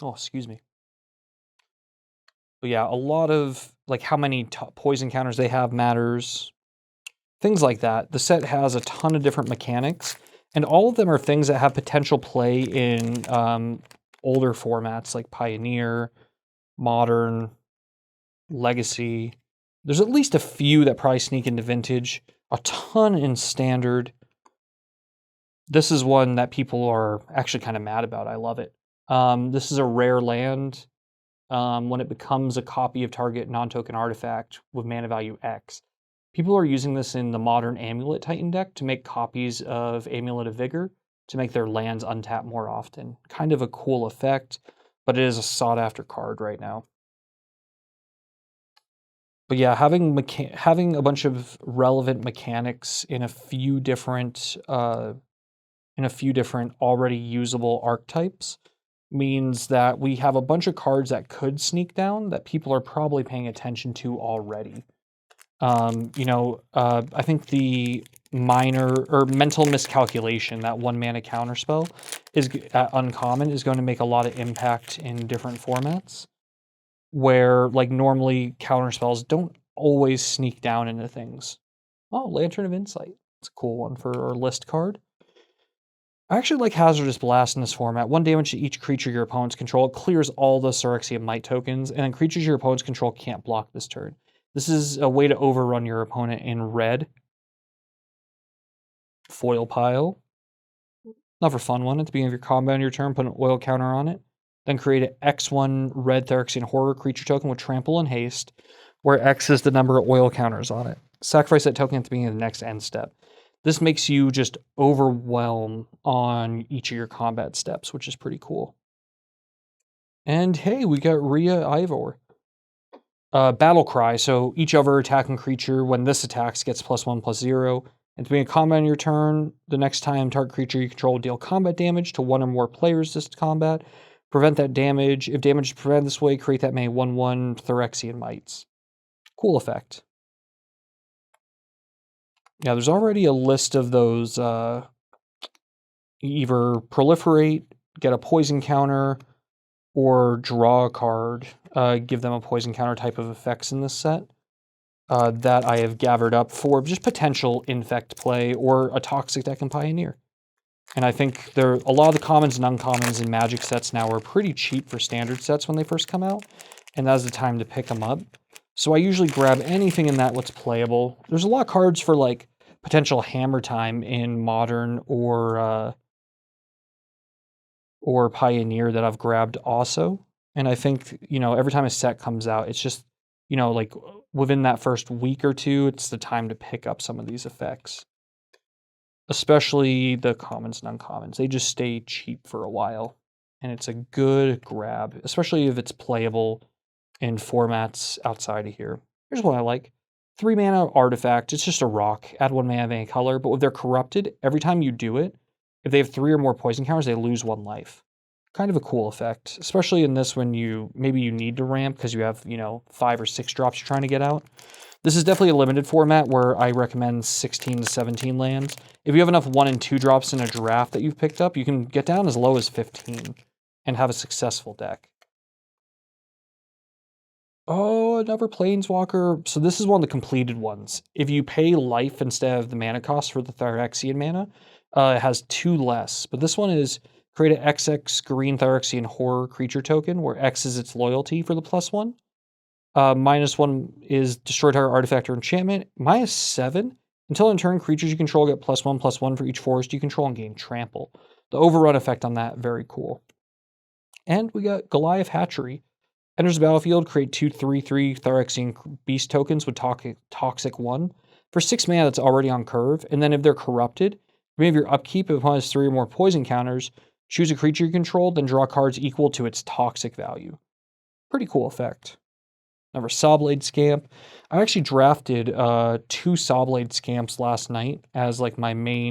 Oh, excuse me. But yeah, a lot of, like, how many poison counters they have matters. Things like that. The set has a ton of different mechanics, and all of them are things that have potential play in older formats like Pioneer, Modern, Legacy. There's at least a few that probably sneak into Vintage, a ton in Standard. This is one that people are actually kind of mad about. I love it. This is a rare land. When it becomes a copy of target non-token artifact with mana value X. People are using this in the modern Amulet Titan deck to make copies of Amulet of Vigor to make their lands untap more often. Kind of a cool effect, but it is a sought-after card right now. But yeah, having a bunch of relevant mechanics in a few different already usable archetypes means that we have a bunch of cards that could sneak down that people are probably paying attention to already. I think the mental miscalculation, that 1 mana counterspell is uncommon, is going to make a lot of impact in different formats where, like, normally counterspells don't always sneak down into things. Oh, Lantern of Insight. It's a cool one for our list card. I actually like Hazardous Blast in this format. 1 damage to each creature your opponents control. It clears all the Phyrexia Might tokens, and then creatures your opponents control can't block this turn. This is a way to overrun your opponent in red. Foil Pile. Another fun one. At the beginning of your combat on your turn, put an oil counter on it. Then create an X1 red Phyrexian Horror creature token with trample and haste, where X is the number of oil counters on it. Sacrifice that token at the beginning of the next end step. This makes you just overwhelm on each of your combat steps, which is pretty cool. And hey, we got Rhea Ivor. Battle Cry, so each other attacking creature, when this attacks, gets +1/+0, At the beginning of combat on your turn, the next time target creature you control will deal combat damage to one or more players this combat. Prevent that damage. If damage is prevented this way, create that many 1/1 Phyrexian Mites. Cool effect. Yeah, there's already a list of those. Either proliferate, get a poison counter, or draw a card. Give them a poison counter type of effects in this set. That I have gathered up for just potential infect play or a toxic deck in Pioneer. And I think a lot of the commons and uncommons in Magic sets now are pretty cheap for standard sets when they first come out, and that's the time to pick them up. So I usually grab anything in that what's playable. There's a lot of cards for like potential hammer time in Modern or Pioneer that I've grabbed also. And I think, every time a set comes out, it's just, like within that first week or two, it's the time to pick up some of these effects. Especially the commons and uncommons. They just stay cheap for a while. And it's a good grab, especially if it's playable in formats outside of here. Here's what I like. 3 mana artifact. It's just a rock. Add 1 mana of any color. But if they're corrupted, every time you do it, if they have 3 or more poison counters, they lose 1 life. Kind of a cool effect, especially in this when maybe you need to ramp because you have, 5 or 6 drops you're trying to get out. This is definitely a limited format where I recommend 16 to 17 lands. If you have enough 1 and 2 drops in a draft that you've picked up, you can get down as low as 15 and have a successful deck. Oh, another Planeswalker. So this is one of the completed ones. If you pay life instead of the mana cost for the Phyrexian mana, it has 2 less. But this one is create an XX green Phyrexian horror creature token where X is its loyalty for the +1. -1 is destroy target artifact or enchantment. -7. Until in turn, creatures you control get +1/+1 for each forest you control and gain trample. The overrun effect on that, very cool. And we got Goliath Hatchery. Enters the battlefield, create 2 3/3 Phyrexian beast tokens with Toxic 1. For 6 mana, that's already on curve. And then if they're corrupted, remove your upkeep. If it has 3 or more poison counters, choose a creature you control, then draw cards equal to its toxic value. Pretty cool effect. Another Sawblade Scamp. I actually drafted 2 Sawblade Scamps last night as like my main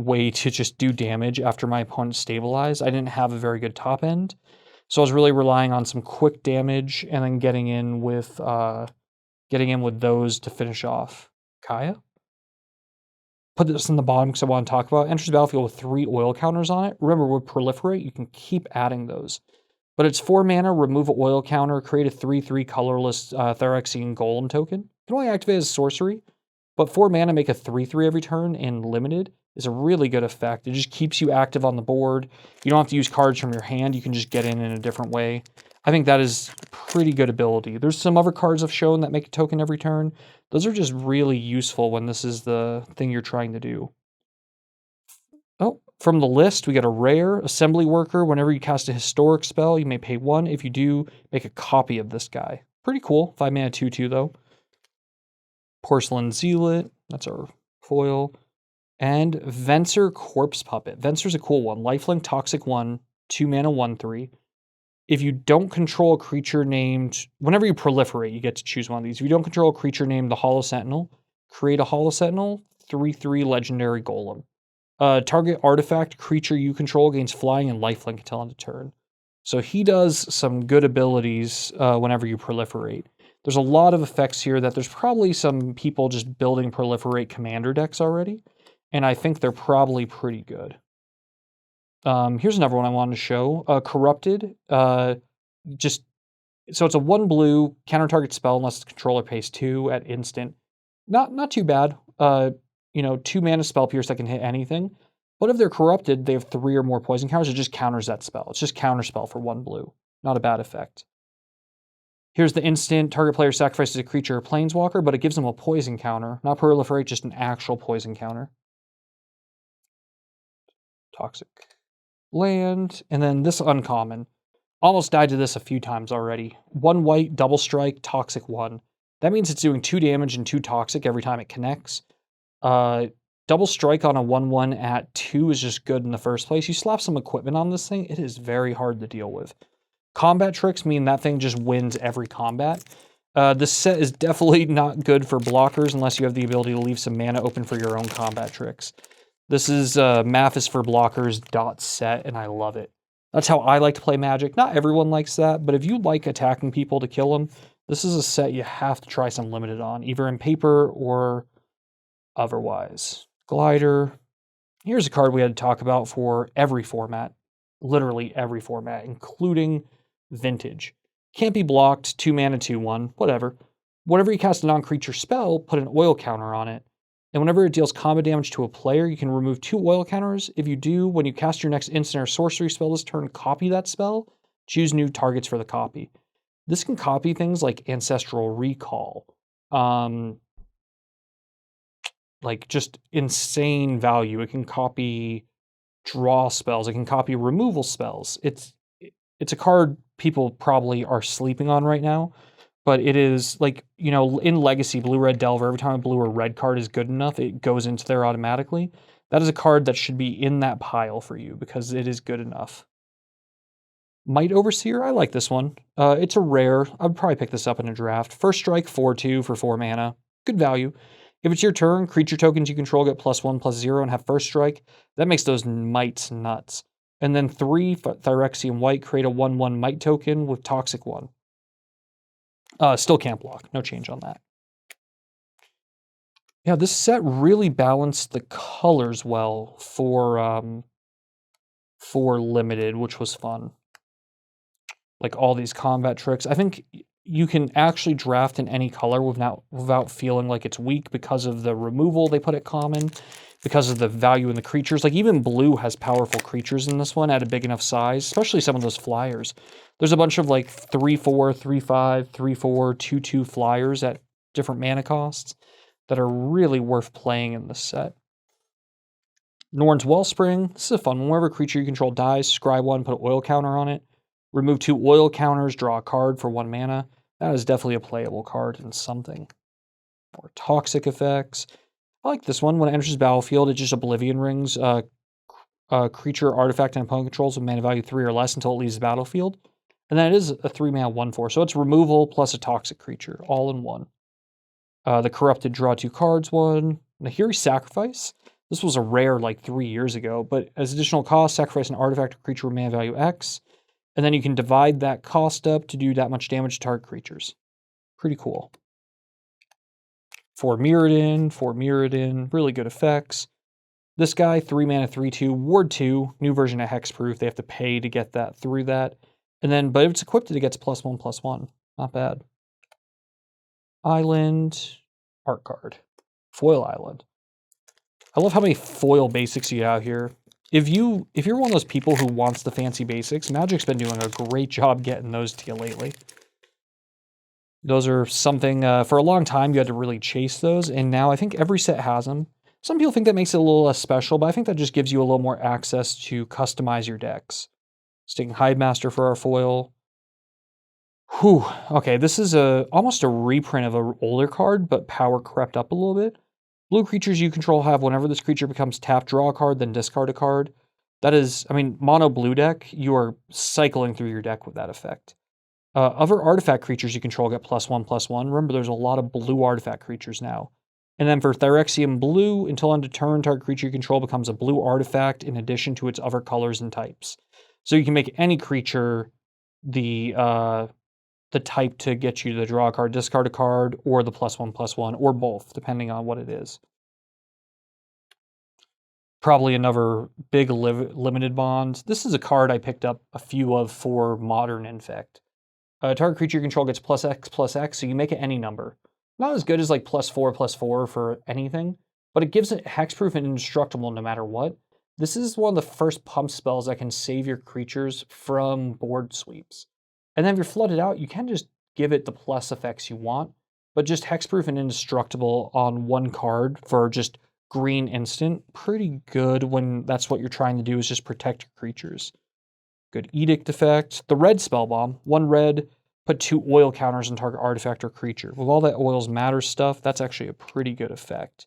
way to just do damage after my opponent stabilized. I didn't have a very good top end, so I was really relying on some quick damage and then getting in with those to finish off Kaya. Put this in the bottom because I want to talk about it. Enters the battlefield with 3 oil counters on it. Remember, with Proliferate, you can keep adding those. But it's 4 mana, remove an oil counter, create a 3/3 colorless Phyrexian Golem token. You can only activate as sorcery, but 4 mana, make a 3/3 every turn in limited is a really good effect. It just keeps you active on the board. You don't have to use cards from your hand. You can just get in a different way. I think that is pretty good ability. There's some other cards I've shown that make a token every turn. Those are just really useful when this is the thing you're trying to do. Oh, from the list, we got a rare Assembly Worker. Whenever you cast a historic spell, you may pay 1. If you do, make a copy of this guy. Pretty cool. 5 mana 2/2 though. Porcelain Zealot. That's our foil. And Venser Corpse Puppet. Venser's a cool one. Lifelink Toxic 1. 2 mana 1/3. If you don't control a creature named... Whenever you proliferate, you get to choose one of these. If you don't control a creature named the Hollow Sentinel, create a Hollow Sentinel. 3/3 Legendary Golem. Target artifact creature you control gains flying and lifelink until end of turn. So he does some good abilities whenever you proliferate. There's a lot of effects here that there's probably some people just building proliferate commander decks already, and I think they're probably pretty good. Here's another one I wanted to show. Corrupted. So it's a 1 blue counter target spell unless the controller pays 2 at instant. Not too bad. 2 mana spell pierce that can hit anything. But if they're corrupted, they have 3 or more poison counters, it just counters that spell. It's just counter spell for 1 blue. Not a bad effect. Here's the instant. Target player sacrifices a creature or planeswalker, but it gives them a poison counter. Not proliferate, just an actual poison counter. Toxic land. And then this uncommon. Almost died to this a few times already. 1 white, double strike, toxic 1. That means it's doing 2 damage and 2 toxic every time it connects. Double strike on a 1/1 at 2 is just good in the first place. You slap some equipment on this thing, it is very hard to deal with. Combat tricks mean that thing just wins every combat. This set is definitely not good for blockers unless you have the ability to leave some mana open for your own combat tricks. This is Math is for Blockers .set, and I love it. That's how I like to play Magic. Not everyone likes that, but if you like attacking people to kill them, this is a set you have to try some limited on, either in paper or otherwise. Glider. Here's a card we had to talk about for every format. Literally every format, including Vintage. Can't be blocked, 2 mana, 2/1, whatever. Whenever you cast a non-creature spell, put an oil counter on it. And whenever it deals combat damage to a player, you can remove 2 oil counters. If you do, when you cast your next instant or sorcery spell this turn, copy that spell. Choose new targets for the copy. This can copy things like Ancestral Recall. Like just insane value. It can copy draw spells. It can copy removal spells. It's a card people probably are sleeping on right now. But it is, like, you know, in Legacy, Blue-Red Delver, every time a blue or red card is good enough, it goes into there automatically. That is a card that should be in that pile for you, because it is good enough. Might Overseer, I like this one. It's a rare. I'd probably pick this up in a draft. First strike, 4/2 for 4 mana. Good value. If it's your turn, creature tokens you control get +1/+0 and have first strike. That makes those mites nuts. And then 3 Phyrexia and white, create a 1/1 mite token with Toxic 1. Still can't block. No change on that. Yeah, this set really balanced the colors well for limited, which was fun. Like all these combat tricks. I think you can actually draft in any color without feeling like it's weak because of the removal they put at common, because of the value in the creatures. Like even blue has powerful creatures in this one at a big enough size, especially some of those flyers. There's a bunch of like 3/4, 3/5, 3/4, 2/2 flyers at different mana costs that are really worth playing in this set. Norn's Wellspring. This is a fun one. Whenever a creature you control dies, scry 1, put an oil counter on it. Remove 2 oil counters, draw a card for 1 mana. That is definitely a playable card in something. More toxic effects. I like this one. When it enters the battlefield, it just Oblivion Rings creature, artifact, and opponent controls with mana value 3 or less until it leaves the battlefield. And then it is a 3 mana 1/4. So it's removal plus a toxic creature, all in one. The Corrupted, draw 2 cards one. Nahiri Sacrifice. This was a rare like 3 years ago, but as additional cost, sacrifice an artifact or creature with mana value X. And then you can divide that cost up to do that much damage to target creatures. Pretty cool. 4 Mirrodin, really good effects. This guy, 3 mana, 3/2, Ward 2, new version of Hexproof. They have to pay to get that through that. And then, but if it's equipped, it gets +1/+1. Not bad. Island, art card. Foil Island. I love how many foil basics you have here. If you're one of those people who wants the fancy basics, Magic's been doing a great job getting those to you lately. Those are something, for a long time, you had to really chase those, and now I think every set has them. Some people think that makes it a little less special, but I think that just gives you a little more access to customize your decks. Sticking Hivemaster for our foil. Whew. Okay, this is almost a reprint of an older card, but power crept up a little bit. Blue creatures you control have, whenever this creature becomes tapped, draw a card, then discard a card. That is, I mean, mono blue deck, you are cycling through your deck with that effect. Other artifact creatures you control get +1/+1. Remember, there's a lot of blue artifact creatures now. And then for Phyrexia blue, until end of turn, target creature you control becomes a blue artifact in addition to its other colors and types. So you can make any creature the type to get you to draw a card, discard a card, or the +1/+1, or both, depending on what it is. Probably another big limited bond. This is a card I picked up a few of for Modern Infect. Target creature you control gets +X/+X, so you make it any number. Not as good as like +4/+4 for anything, but it gives it hexproof and indestructible no matter what. This is one of the first pump spells that can save your creatures from board sweeps. And then if you're flooded out, you can just give it the plus effects you want, but just hexproof and indestructible on one card for just green instant, pretty good when that's what you're trying to do is just protect your creatures. Good Edict effect. The red spell bomb, 1 red, put 2 oil counters on target artifact or creature. With all that oils matter stuff, that's actually a pretty good effect.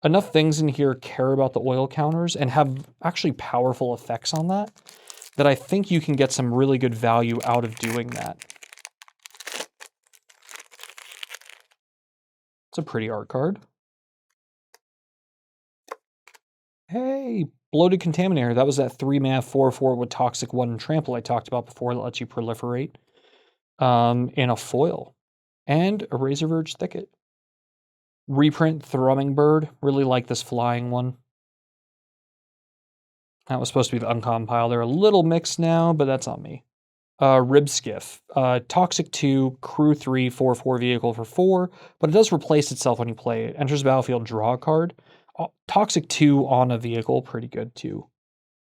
Enough things in here care about the oil counters and have actually powerful effects on that I think you can get some really good value out of doing that. It's a pretty art card. Hey, Bloated Contaminator. That was that 3-mana 4/4 with Toxic 1 and Trample I talked about before that lets you proliferate. In a foil. And a Razorverge Thicket. Reprint Thrumming Bird. Really like this flying one. That was supposed to be the uncommon pile. They're a little mixed now, but that's on me. Rib Skiff. Toxic 2, Crew 3, 4/4 vehicle for 4, but it does replace itself when you play it. Enters the battlefield, draw a card. Toxic 2 on a vehicle, pretty good too.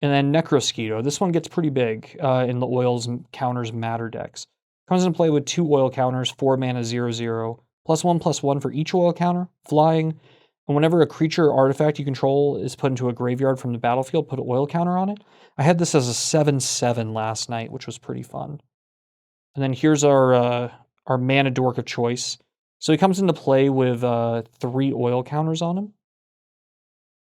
And then Necrosquito. This one gets pretty big in the oils counters matter decks. Comes into play with 2 oil counters, 4 mana, 0/0, +1/+1 for each oil counter, flying. And whenever a creature or artifact you control is put into a graveyard from the battlefield, put an oil counter on it. I had this as a 7/7 last night, which was pretty fun. And then here's our mana dork of choice. So he comes into play with 3 oil counters on him.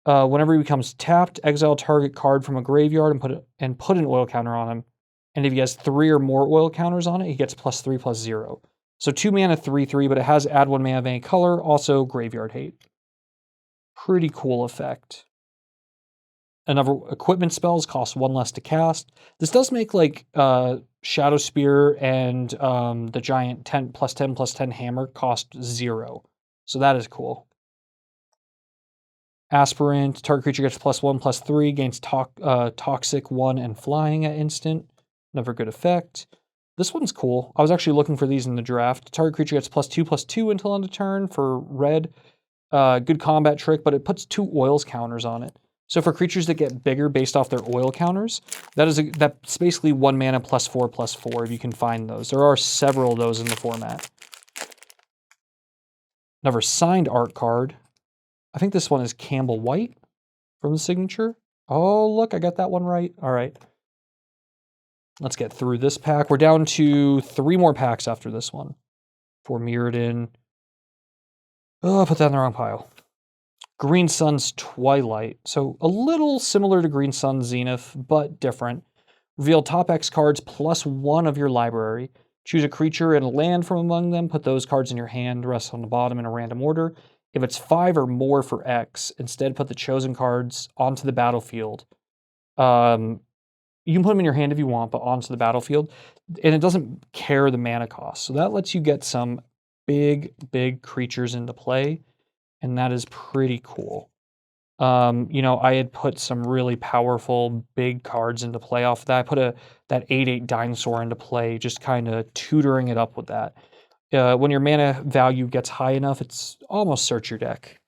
Whenever he becomes tapped, exile target card from a graveyard and put an oil counter on him. And if he has 3 or more oil counters on it, he gets +3/+0. So 2 mana, 3/3, but it has add 1 mana of any color, also graveyard hate. Pretty cool effect. Another equipment spells cost 1 less to cast. This does make like Shadow Spear and the giant 10/10/10 hammer cost 0. So that is cool. Aspirant, target creature gets +1/+3, gains Toxic 1 and flying at instant. Another good effect. This one's cool. I was actually looking for these in the draft. Target creature gets +2/+2 until end of turn for red. Good combat trick, but it puts 2 oils counters on it. So for creatures that get bigger based off their oil counters, that's basically 1 mana +4/+4 if you can find those. There are several of those in the format. Another signed art card. I think this one is Campbell White from the signature. Oh, look, I got that one right. All right. Let's get through this pack. We're down to 3 more packs after this one. For Mirrodin. Oh, I put that in the wrong pile. Green Sun's Twilight. So a little similar to Green Sun's Zenith, but different. Reveal top X cards +1 of your library. Choose a creature and a land from among them. Put those cards in your hand. Rest on the bottom in a random order. If it's 5 or more for X, instead put the chosen cards onto the battlefield. You can put them in your hand if you want, but onto the battlefield. And it doesn't care the mana cost. So that lets you get some big creatures into play. And that is pretty cool. I had put some really powerful big cards into play off of that. I put that 8/8 dinosaur into play, just kind of tutoring it up with that. When your mana value gets high enough, it's almost search your deck.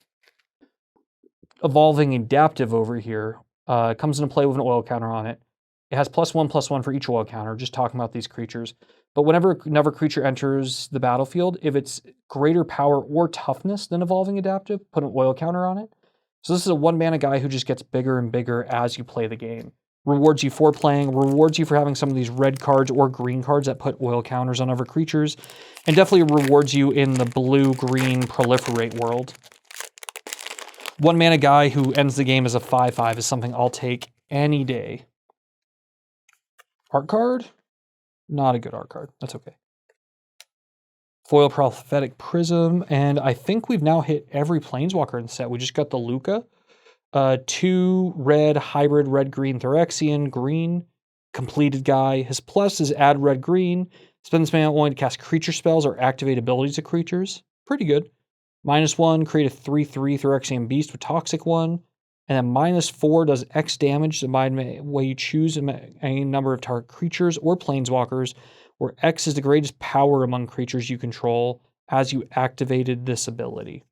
Evolving Adaptive over here comes into play with an oil counter on it. It has +1/+1 for each oil counter, just talking about these creatures. But whenever another creature enters the battlefield, if it's greater power or toughness than Evolving Adaptive, put an oil counter on it. So this is a 1 mana guy who just gets bigger and bigger as you play the game. Rewards you for playing, rewards you for having some of these red cards or green cards that put oil counters on other creatures, and definitely rewards you in the blue-green proliferate world. 1 mana guy who ends the game as a 5/5 is something I'll take any day. Art card? Not a good art card. That's okay. Foil Prophetic Prism, and I think we've now hit every Planeswalker in the set. We just got the Luca. 2 red hybrid red-green Phyrexian green completed guy. His plus is add red-green. Spends mana only to cast creature spells or activate abilities of creatures. Pretty good. -1, create a 3/3 Phyrexian beast with Toxic 1. And then -4 does X damage the way you choose any number of target creatures or planeswalkers, where X is the greatest power among creatures you control as you activated this ability.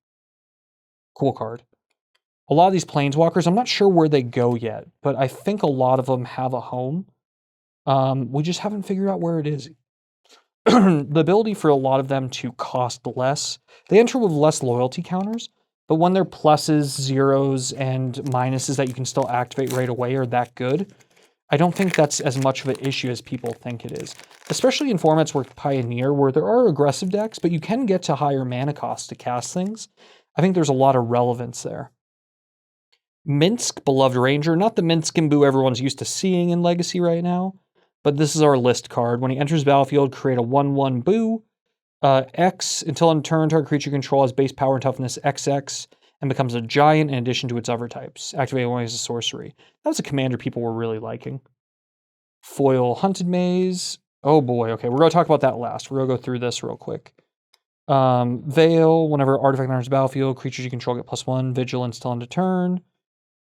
Cool card. A lot of these planeswalkers, I'm not sure where they go yet, but I think a lot of them have a home. We just haven't figured out where it is. The ability for a lot of them to cost less, they enter with less loyalty counters, but when they're pluses, zeros, and minuses that you can still activate right away are that good, I don't think that's as much of an issue as people think it is. Especially in formats like Pioneer, where there are aggressive decks, but you can get to higher mana costs to cast things. I think there's a lot of relevance there. Minsk, Beloved Ranger, not the Minsk and Boo everyone's used to seeing in Legacy right now, but this is our list card. When he enters the battlefield, create a 1/1 Boo. X, until on turn, target creature you control has base power and toughness XX and becomes a giant in addition to its other types. Activate only as a sorcery. That was a commander people were really liking. Foil Hunted Maze. Oh boy, okay, we're going to talk about that last. We're going to go through this real quick. Veil, whenever artifact enters the battlefield, creatures you control get +1, vigilance till end of turn.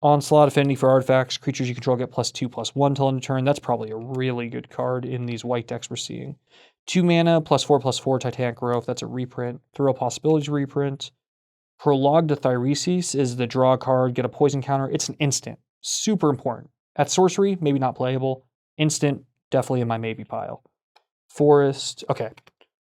Onslaught, affinity for artifacts, creatures you control get +2/+1 till end of turn. That's probably a really good card in these white decks we're seeing. 2 mana, +4/+4, Titanic Growth, that's a reprint. Thrill Possibilities reprint. Prologue to Phyrexia is the draw card, get a poison counter. It's an instant. Super important. At sorcery, maybe not playable. Instant, definitely in my maybe pile. Forest, okay.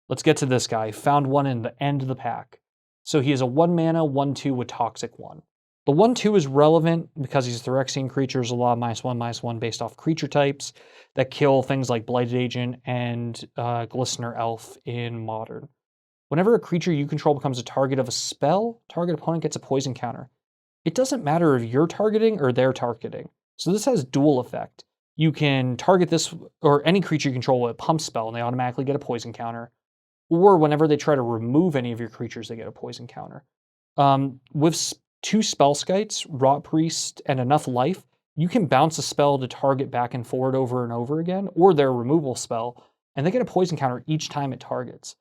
Let's get to this guy. Found one in the end of the pack. So he is a 1 mana, 1/2 with Toxic 1. The 1/2 is relevant because he's Phyrexian creatures, a lot of -1/-1 based off creature types that kill things like Blighted Agent and Glistener Elf in Modern. Whenever a creature you control becomes a target of a spell, target opponent gets a poison counter. It doesn't matter if you're targeting or they're targeting. So this has dual effect. You can target this or any creature you control with a pump spell and they automatically get a poison counter. Or whenever they try to remove any of your creatures, they get a poison counter. With 2 spell skites, Rot Priest, and enough life, you can bounce a spell to target back and forward over and over again, or their removal spell, and they get a poison counter each time it targets.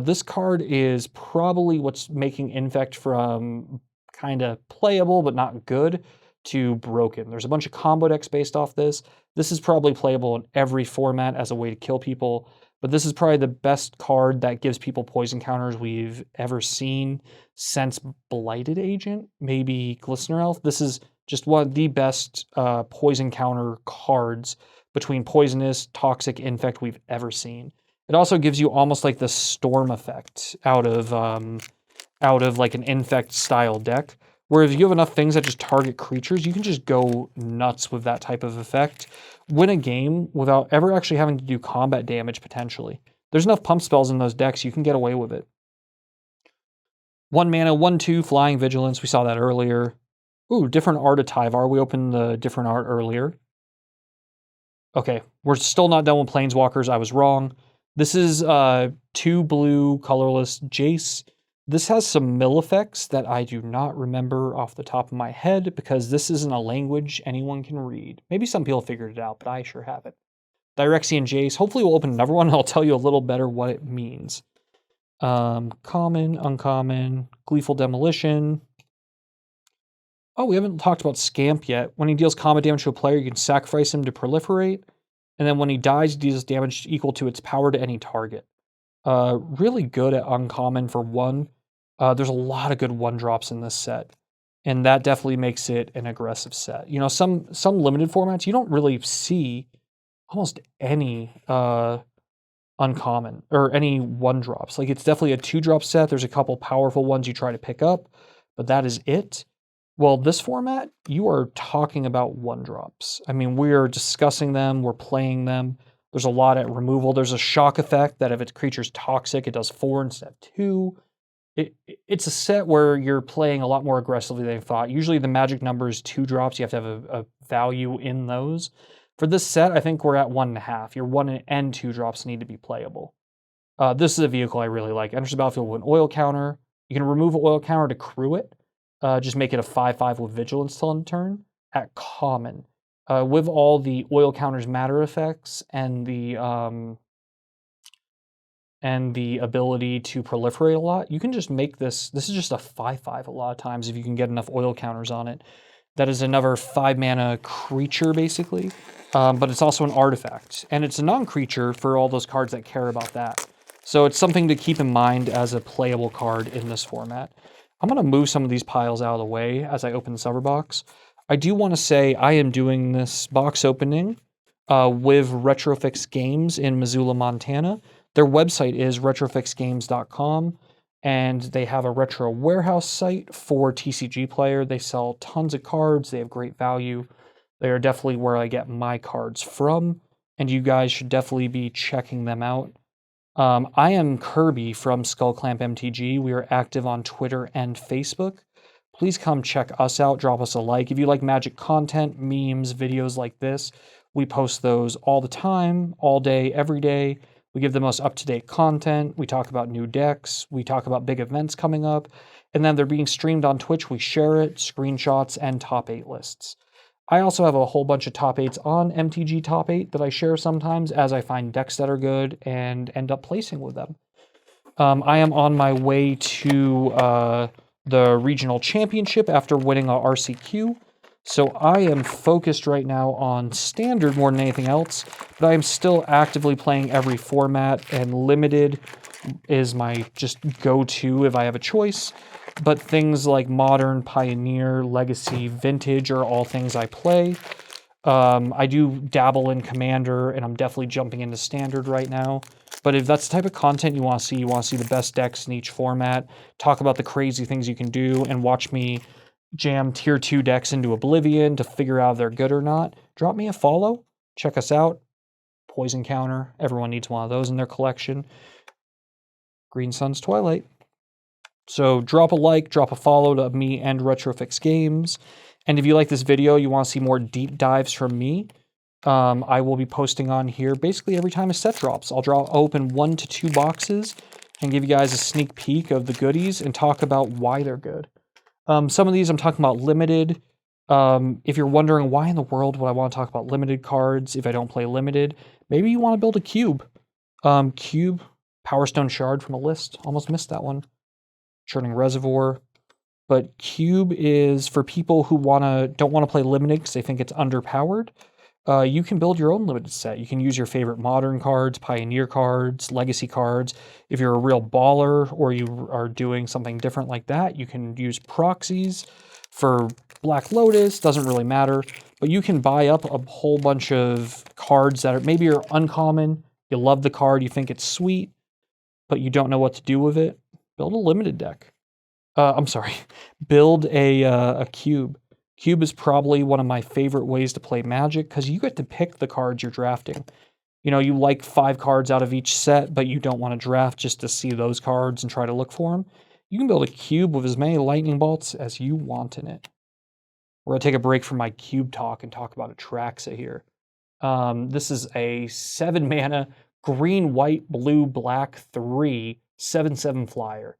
This card is probably what's making Infect from kind of playable but not good to broken. There's a bunch of combo decks based off this. This is probably playable in every format as a way to kill people, but this is probably the best card that gives people poison counters we've ever seen since Blighted Agent, maybe Glistener Elf. This is just one of the best poison counter cards between Poisonous, Toxic, Infect we've ever seen. It also gives you almost like the Storm effect out of like an Infect style deck, where if you have enough things that just target creatures, you can just go nuts with that type of effect. Win a game without ever actually having to do combat damage, potentially. There's enough pump spells in those decks, you can get away with it. 1 mana, 1/2, Flying Vigilance, we saw that earlier. Ooh, different art of Tyvar, we opened the different art earlier. Okay, we're still not done with Planeswalkers, I was wrong. This is 2 blue, colorless Jace. This has some mill effects that I do not remember off the top of my head because this isn't a language anyone can read. Maybe some people figured it out, but I sure haven't. Phyrexian Jace. Hopefully we'll open another one and I'll tell you a little better what it means. Common, uncommon, Gleeful Demolition. Oh, we haven't talked about Scamp yet. When he deals combat damage to a player, you can sacrifice him to proliferate. And then when he dies, he deals damage equal to its power to any target. Really good at uncommon for 1. There's a lot of good 1-drops in this set, and that definitely makes it an aggressive set. You know, some limited formats, you don't really see almost any uncommon or any 1-drops. Like, it's definitely a 2-drop set. There's a couple powerful ones you try to pick up, but that is it. Well, this format, you are talking about 1-drops. I mean, we're discussing them, we're playing them. There's a lot at removal. There's a shock effect that if its creature's toxic, it does 4 instead of 2. It's a set where you're playing a lot more aggressively than I thought. Usually the magic number is 2-drops. You have to have a value in those. For this set, I think we're at 1.5. Your 1 and 2-drops need to be playable. This is a vehicle I really like. Enters the battlefield with an oil counter. You can remove an oil counter to crew it. Just make it a 5/5 with vigilance till end turn at common. With all the oil counters matter effects and the ability to proliferate a lot, you can just make this is just a 5/5 a lot of times if you can get enough oil counters on it. That is another 5 mana creature, basically, but it's also an artifact. And it's a non-creature for all those cards that care about that. So it's something to keep in mind as a playable card in this format. I'm going to move some of these piles out of the way as I open this other box. I do want to say I am doing this box opening with Retrofix Games in Missoula, Montana. Their website is retrofixgames.com, and they have a retro warehouse site for TCG Player. They sell tons of cards. They have great value. They are definitely where I get my cards from, and you guys should definitely be checking them out. I am Kirby from SkullClampMTG. We are active on Twitter and Facebook. Please come check us out. Drop us a like. If you like Magic content, memes, videos like this, we post those all the time, all day, every day. We give the most up-to-date content. We talk about new decks. We talk about big events coming up. And then they're being streamed on Twitch. We share it, screenshots, and top 8 lists. I also have a whole bunch of top 8s on MTG Top 8 that I share sometimes as I find decks that are good and end up placing with them. I am on my way to the regional championship after winning a RCQ. So I am focused right now on standard more than anything else, but I am still actively playing every format, and limited is my just go-to if I have a choice. But things like modern, pioneer, legacy, vintage are all things I play. I do dabble in commander, and I'm definitely jumping into standard right now. But if that's the type of content you want to see the best decks in each format, talk about the crazy things you can do, and watch me jam tier 2 decks into oblivion to figure out if they're good or not, drop me a follow. Check us out. Poison Counter. Everyone needs one of those in their collection. Green Sun's Twilight. So drop a like, drop a follow to me and Retrofix Games. And if you like this video, you want to see more deep dives from me, I will be posting on here basically every time a set drops. I'll open 1 to 2 boxes and give you guys a sneak peek of the goodies and talk about why they're good. Some of these I'm talking about limited. If you're wondering why in the world would I want to talk about limited cards if I don't play limited, maybe you want to build a cube. Cube, Power Stone Shard from a list. Almost missed that one. Churning Reservoir. But cube is for people who don't want to play limited because they think it's underpowered. You can build your own limited set. You can use your favorite modern cards, pioneer cards, legacy cards. If you're a real baller or you are doing something different like that, you can use proxies for Black Lotus. Doesn't really matter. But you can buy up a whole bunch of cards that maybe are uncommon. You love the card, you think it's sweet, but you don't know what to do with it. Build a limited deck. Build a cube. Cube is probably one of my favorite ways to play Magic because you get to pick the cards you're drafting. You know, you like 5 cards out of each set, but you don't want to draft just to see those cards and try to look for them. You can build a cube with as many lightning bolts as you want in it. We're going to take a break from my cube talk and talk about Phyrexia here. This is a 7 mana, green, white, blue, black, 3, 7/7 flyer.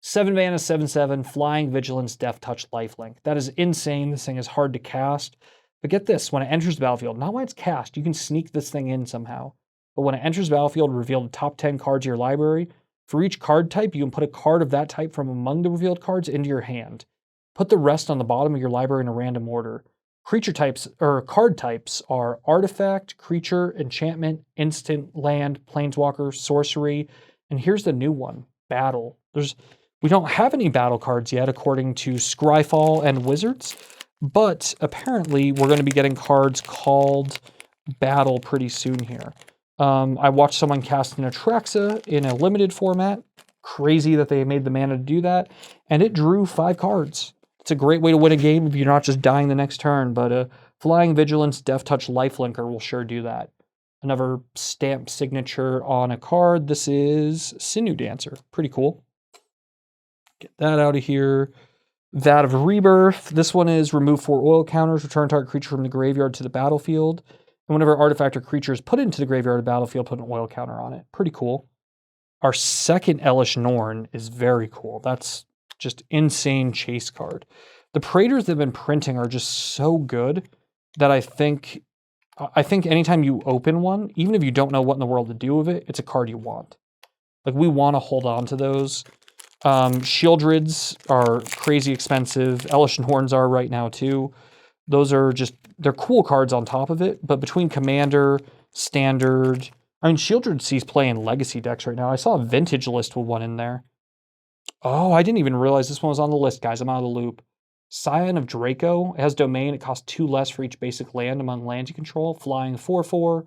7 mana, 7/7, flying, vigilance, death touch, lifelink. That is insane. This thing is hard to cast. But get this, when it enters the battlefield, not when it's cast, you can sneak this thing in somehow. But when it enters the battlefield, reveal the top 10 cards of your library. For each card type, you can put a card of that type from among the revealed cards into your hand. Put the rest on the bottom of your library in a random order. Creature types, or card types, are artifact, creature, enchantment, instant, land, planeswalker, sorcery, and here's the new one, battle. We don't have any battle cards yet, according to Scryfall and Wizards, but apparently we're going to be getting cards called battle pretty soon here. I watched someone cast an Phyrexia in a limited format. Crazy that they made the mana to do that, and it drew 5 cards. It's a great way to win a game if you're not just dying the next turn, but Flying Vigilance, Death Touch, Lifelinker will sure do that. Another stamp signature on a card. This is Sinew Dancer. Pretty cool. Get that out of here. Vat of Rebirth. This one is remove 4 oil counters, return target creature from the graveyard to the battlefield. And whenever artifact or creature is put into the graveyard or the battlefield, put an oil counter on it. Pretty cool. Our second Elesh Norn is very cool. That's just insane chase card. The Praetors they've been printing are just so good that I think anytime you open one, even if you don't know what in the world to do with it, it's a card you want. Like, we want to hold on to those. Shieldrids are crazy expensive. Elesh Norns are right now too. Those are they're cool cards on top of it, but between Commander, Standard, Shieldred sees play in Legacy decks right now. I saw a Vintage list with one in there. Oh, I didn't even realize this one was on the list, guys. I'm out of the loop. Scion of Draco. It has Domain. It costs 2 less for each basic land among lands you control. Flying 4/4.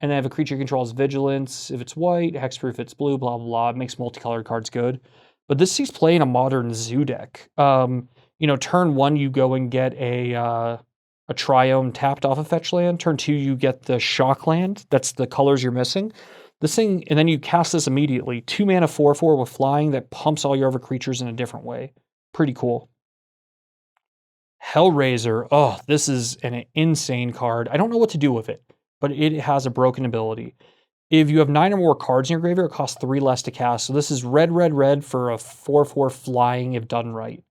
And then if a creature controls Vigilance, if it's white, Hexproof if it's blue, blah, blah, blah. It makes multicolored cards good. But this sees play in a modern zoo deck. Turn 1, you go and get a Triome tapped off a fetch land. Turn 2, you get the Shock land. That's the colors you're missing. This thing, and then you cast this immediately. 2 mana 4/4 with flying that pumps all your other creatures in a different way. Pretty cool. Hellraiser. Oh, this is an insane card. I don't know what to do with it, but it has a broken ability. If you have 9 or more cards in your graveyard, it costs 3 less to cast. So this is red, red, red for a 4/4 flying if done right.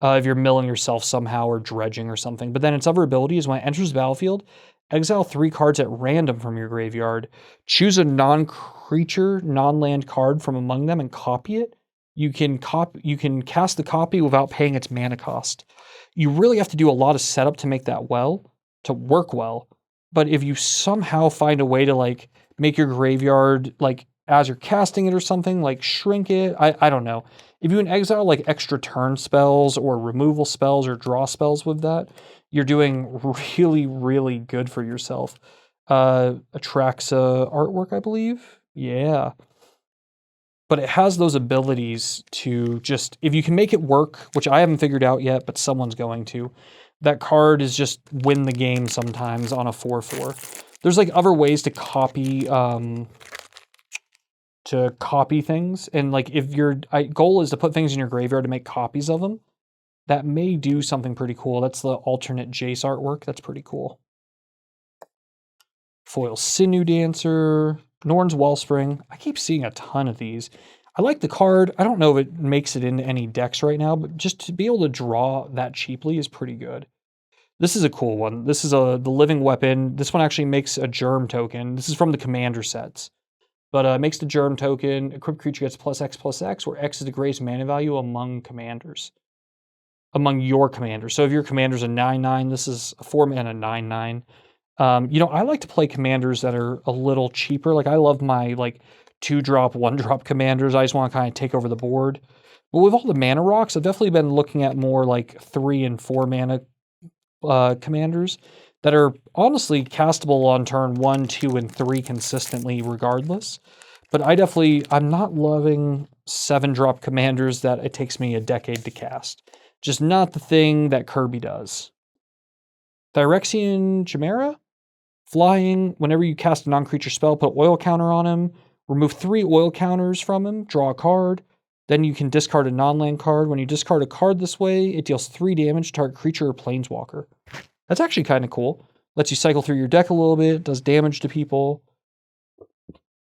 If you're milling yourself somehow or dredging or something. But then its other ability is when it enters the battlefield, exile 3 cards at random from your graveyard. Choose a non-creature, non-land card from among them and copy it. You can cast the copy without paying its mana cost. You really have to do a lot of setup to make that to work well. But if you somehow find a way to like make your graveyard like as you're casting it or something, like shrink it, I don't know. If you can exile like extra turn spells or removal spells or draw spells with that, you're doing really, really good for yourself. Atraxa artwork, I believe. Yeah. But it has those abilities to just, if you can make it work, which I haven't figured out yet, but someone's going to, that card is just win the game sometimes on a 4/4. There's like other ways to copy things, and like if your goal is to put things in your graveyard to make copies of them, that may do something pretty cool. That's the alternate Jace artwork. That's pretty cool. Foil Sinew Dancer, Norn's Wellspring. I keep seeing a ton of these. I like the card. I don't know if it makes it into any decks right now, but just to be able to draw that cheaply is pretty good. This is a cool one. This is the Living Weapon. This one actually makes a Germ token. This is from the Commander sets. But it makes the Germ token. Equipped creature gets +X/+X, where X is the greatest mana value among commanders. Among your commanders. So if your commander's a 9/9, this is a 4-mana 9/9. I like to play commanders that are a little cheaper. Like I love my like 2-drop, 1-drop commanders. I just want to kind of take over the board. But with all the mana rocks, I've definitely been looking at more like 3 and 4 mana commanders that are honestly castable on turn 1, 2, and 3 consistently regardless. But I'm not loving 7-drop commanders that it takes me a decade to cast. Just not the thing that Kirby does. Phyrexian Chimera? Flying, whenever you cast a non-creature spell, put oil counter on him, remove 3 oil counters from him, draw a card, then you can discard a non-land card. When you discard a card this way, it deals 3 damage to target creature or planeswalker. That's actually kind of cool. Lets you cycle through your deck a little bit, does damage to people.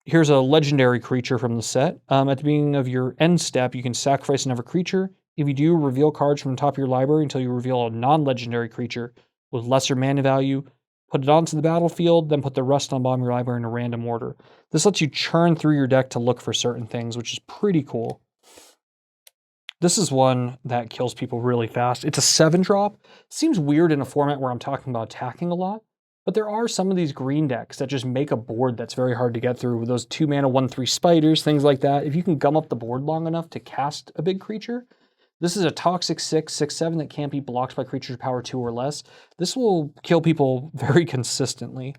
Here's a legendary creature from the set. At the beginning of your end step, you can sacrifice another creature. If you do, reveal cards from the top of your library until you reveal a non-legendary creature with lesser mana value. Put it onto the battlefield, then put the rest on the bottom of your library in a random order. This lets you churn through your deck to look for certain things, which is pretty cool. This is one that kills people really fast. It's a 7-drop. Seems weird in a format where I'm talking about attacking a lot, but there are some of these green decks that just make a board that's very hard to get through with those 2-mana 1/3 spiders, things like that. If you can gum up the board long enough to cast a big creature, this is a toxic 6/6/7 that can't be blocked by creatures power 2 or less. This will kill people very consistently. And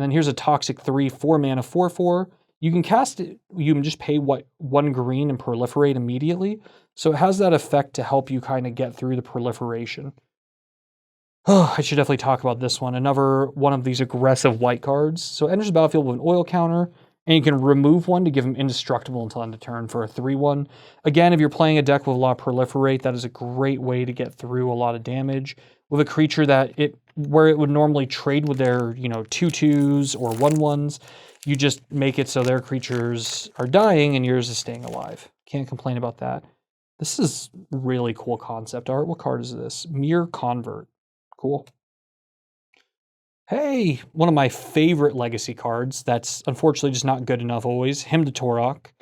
then here's a toxic 3, 4-mana 4/4. You can cast it, you can just pay 1 green and proliferate immediately. So it has that effect to help you kind of get through the proliferation. Oh, I should definitely talk about this one. Another one of these aggressive white cards. So it enters the battlefield with an oil counter, and you can remove one to give them indestructible until end of turn for a 3/1. Again, if you're playing a deck with a lot of proliferate, that is a great way to get through a lot of damage. With a creature where it would normally trade with their 2/2s or 1/1s, you just make it so their creatures are dying and yours is staying alive. Can't complain about that. This is really cool concept art. What card is this? Mere Convert. Cool. Hey, one of my favorite legacy cards that's unfortunately just not good enough always. Hymn to Torok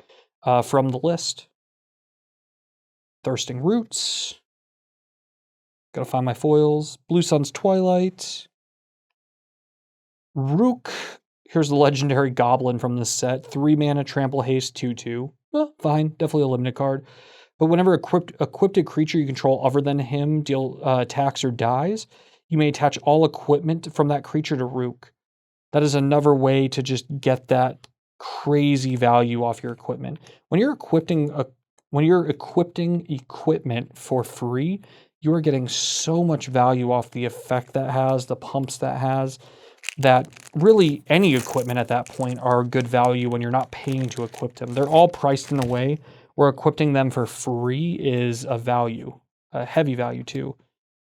from the list. Thirsting Roots. Gotta find my foils. Blue Sun's Twilight. Rook. Here's the legendary Goblin from this set. 3-mana Trample Haste 2/2. Well, fine. Definitely a limited card. But whenever equipped a creature you control other than him deal attacks or dies, you may attach all equipment from that creature to Rook. That is another way to just get that crazy value off your equipment. When you're equipping equipment for free, you are getting so much value off the effect that has, the pumps that has, that really any equipment at that point are good value when you're not paying to equip them. They're all priced in a way where equipping them for free is a value, a heavy value too.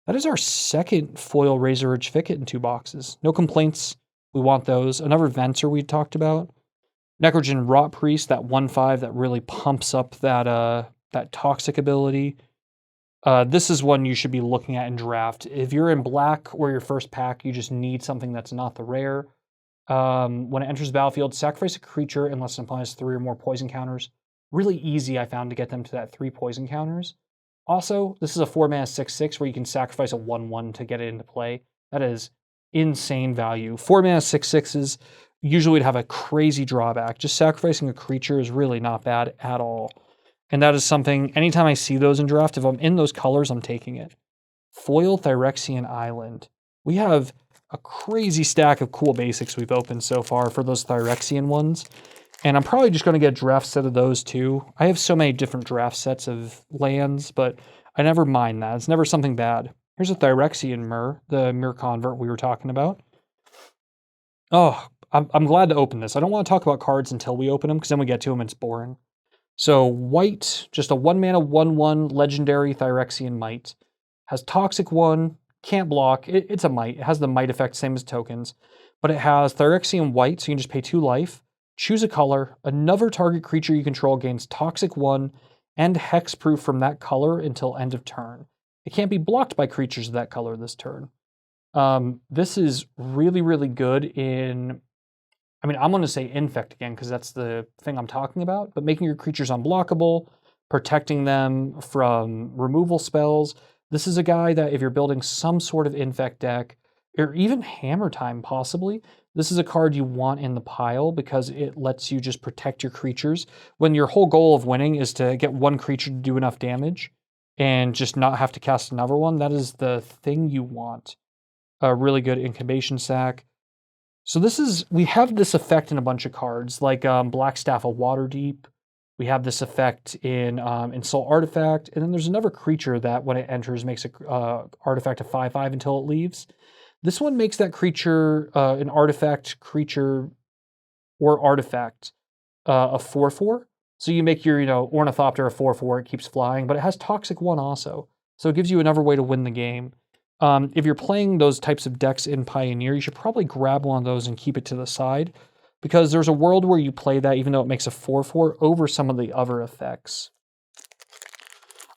That is our second foil Razor Ridge Thicket in 2 boxes. No complaints. We want those. Another Venser we talked about. Necrogen Rot Priest, that 1/5 that really pumps up that toxic ability. This is one you should be looking at in draft. If you're in black or your first pack, you just need something that's not the rare. When it enters the battlefield, sacrifice a creature unless it applies 3 or more poison counters. Really easy, I found, to get them to that 3 poison counters. Also, this is a 4-mana 6/6 where you can sacrifice a 1/1 to get it into play. That is insane value. 4-mana 6/6s usually would have a crazy drawback. Just sacrificing a creature is really not bad at all. And that is something, anytime I see those in draft, if I'm in those colors, I'm taking it. Foil Phyrexian Island. We have a crazy stack of cool basics we've opened so far for those Phyrexian ones. And I'm probably just going to get a draft set of those too. I have so many different draft sets of lands, but I never mind that. It's never something bad. Here's a Phyrexian Myr, the Myr Convert we were talking about. Oh, I'm glad to open this. I don't want to talk about cards until we open them, because then we get to them and it's boring. So white, just a 1-mana 1/1 legendary Phyrexian Might. Has Toxic 1, can't block. It's a Might. It has the Might effect, same as tokens. But it has Phyrexian White, so you can just pay 2 life. Choose a color. Another target creature you control gains Toxic 1 and Hexproof from that color until end of turn. It can't be blocked by creatures of that color this turn. This is really, really good in... I mean, I'm going to say Infect again, because that's the thing I'm talking about, but making your creatures unblockable, protecting them from removal spells. This is a guy that if you're building some sort of Infect deck, or even Hammer Time possibly, this is a card you want in the pile because it lets you just protect your creatures when your whole goal of winning is to get one creature to do enough damage and just not have to cast another one. That is the thing you want. A really good incubation sac. So we have this effect in a bunch of cards, like Blackstaff of Waterdeep. We have this effect in Insult Artifact, and then there's another creature that when it enters makes a artifact a 5/5 until it leaves. This one makes that creature an artifact creature or artifact a 4/4. So you make your Ornithopter a 4/4, it keeps flying, but it has Toxic 1 also. So it gives you another way to win the game. If you're playing those types of decks in Pioneer, you should probably grab one of those and keep it to the side, because there's a world where you play that even though it makes a 4/4 over some of the other effects.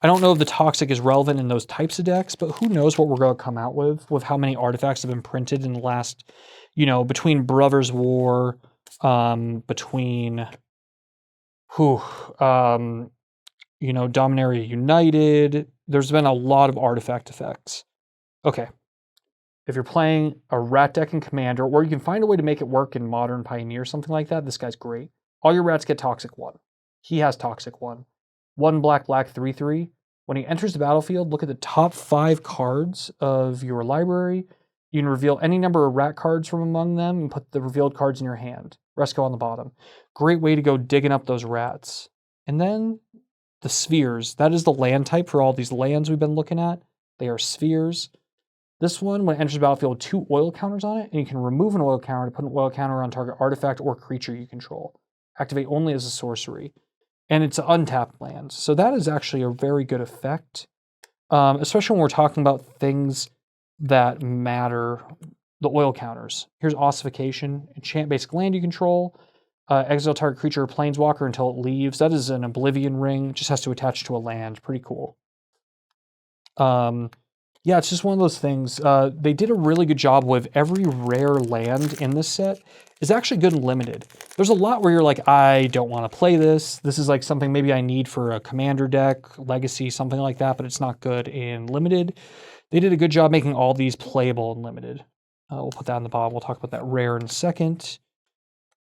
I don't know if the Toxic is relevant in those types of decks, but who knows what we're going to come out with how many artifacts have been printed in the last, between Brothers War, between, Dominaria United. There's been a lot of artifact effects. Okay, if you're playing a rat deck in Commander, or you can find a way to make it work in Modern Pioneer, something like that, this guy's great. All your rats get Toxic 1. He has Toxic 1. 1 black, 3/3. When he enters the battlefield, look at the top 5 cards of your library. You can reveal any number of rat cards from among them and put the revealed cards in your hand. Rest go on the bottom. Great way to go digging up those rats. And then the spheres. That is the land type for all these lands we've been looking at. They are spheres. This one, when it enters the battlefield, 2 oil counters on it, and you can remove an oil counter to put an oil counter on target artifact or creature you control. Activate only as a sorcery. And it's an untapped land. So that is actually a very good effect, especially when we're talking about things that matter, the oil counters. Here's Ossification. Enchant basic land you control. Exile target creature or planeswalker until it leaves. That is an Oblivion Ring. It just has to attach to a land. Pretty cool. Yeah, it's just one of those things. They did a really good job with every rare land in this set is actually good and limited. There's a lot where you're like, I don't want to play this. This is like something maybe I need for a Commander deck, Legacy, something like that, but it's not good in limited. They did a good job making all these playable and limited. We'll put that in the bottom. We'll talk about that rare in a second.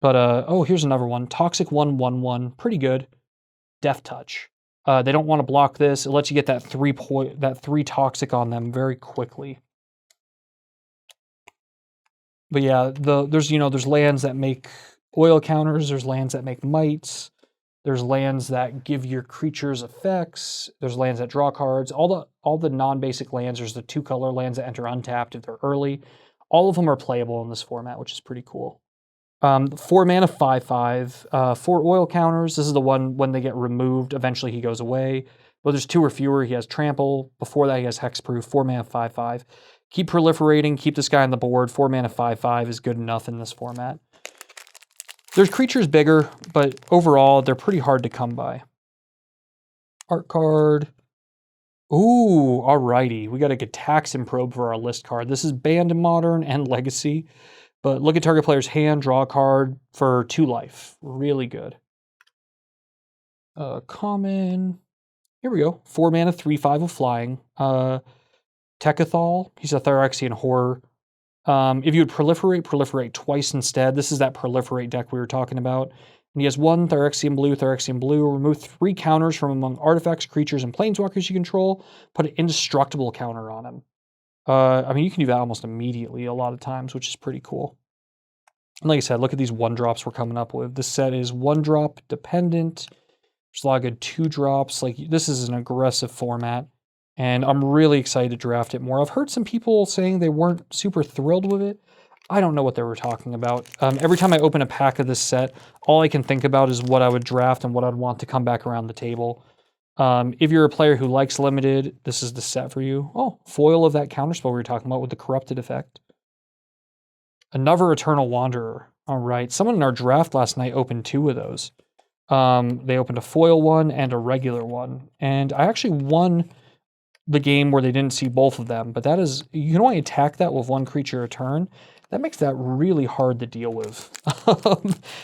But, oh, here's another one. Toxic 1/1/1. Pretty good. Death Touch. They don't want to block this. It lets you get that 3 toxic on them very quickly. But yeah, there's lands that make oil counters. There's lands that make mites. There's lands that give your creatures effects. There's lands that draw cards. All the non-basic lands. There's the 2-color lands that enter untapped if they're early. All of them are playable in this format, which is pretty cool. 4 mana 5/5, 4 oil counters. This is the one when they get removed, eventually he goes away. But there's 2 or fewer, he has trample. Before that he has hexproof, 4 mana 5/5. Keep proliferating, keep this guy on the board. 4 mana 5/5 is good enough in this format. There's creatures bigger, but overall, they're pretty hard to come by. Art card. Ooh, alrighty. We got a Gitaxian Probe for our list card. This is banned in Modern and Legacy, but look at target player's hand, draw a card for 2 life. Really good. Common. Here we go. 4 mana, 3/5 of flying. Techathal. He's a Phyrexian horror. If you would proliferate twice instead. This is that proliferate deck we were talking about. And he has 1 Phyrexian blue. Remove 3 counters from among artifacts, creatures, and planeswalkers you control. Put an indestructible counter on him. I mean, you can do that almost immediately a lot of times, which is pretty cool. And like I said, look at these 1-drops we're coming up with. This set is 1-drop dependent. There's a lot of good 2-drops. Like, this is an aggressive format, and I'm really excited to draft it more. I've heard some people saying they weren't super thrilled with it. I don't know what they were talking about. Every time I open a pack of this set, all I can think about is what I would draft and what I'd want to come back around the table. If you're a player who likes limited, this is the set for you. Oh, foil of that counterspell we were talking about with the corrupted effect. Another Eternal Wanderer. All right, someone in our draft last night opened 2 of those. They opened a foil one and a regular one, and I actually won the game where they didn't see both of them, but that is, you can only attack that with 1 creature a turn. That makes that really hard to deal with.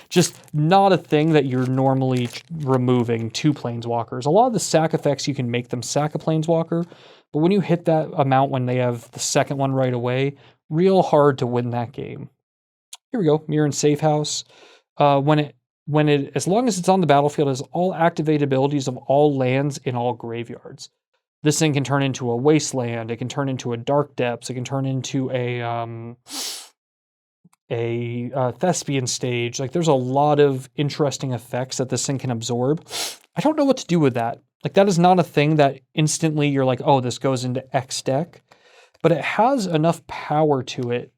Just not a thing that you're normally removing 2 planeswalkers. A lot of the sack effects, you can make them sack a planeswalker, but when you hit that amount when they have the second one right away, real hard to win that game. Here we go, Mirror and Safe House. As long as it's on the battlefield, it has all activated abilities of all lands in all graveyards. This thing can turn into a wasteland. It can turn into a dark depths. It can turn into a thespian stage. Like, there's a lot of interesting effects that this thing can absorb. I don't know what to do with that. Like, that is not a thing that instantly you're like, oh, this goes into X deck. But it has enough power to it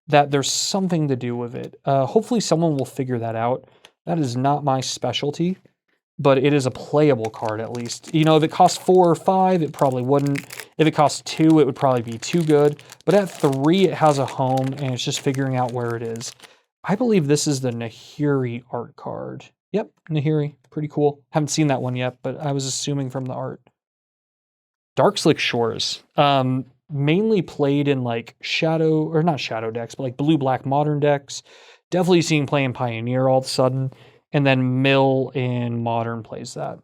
that there's something to do with it. Hopefully someone will figure that out. That is not my specialty, but it is a playable card at least. You know, if it costs 4 or 5, it probably wouldn't. If it costs 2, it would probably be too good. But at 3, it has a home, and it's just figuring out where it is. I believe this is the Nahiri art card. Yep, Nahiri. Pretty cool. Haven't seen that one yet, but I was assuming from the art. Darkslick Shores. Mainly played in like shadow, or not shadow decks, but like blue-black modern decks. Definitely seeing play in Pioneer all of a sudden. And then Mill in Modern plays that.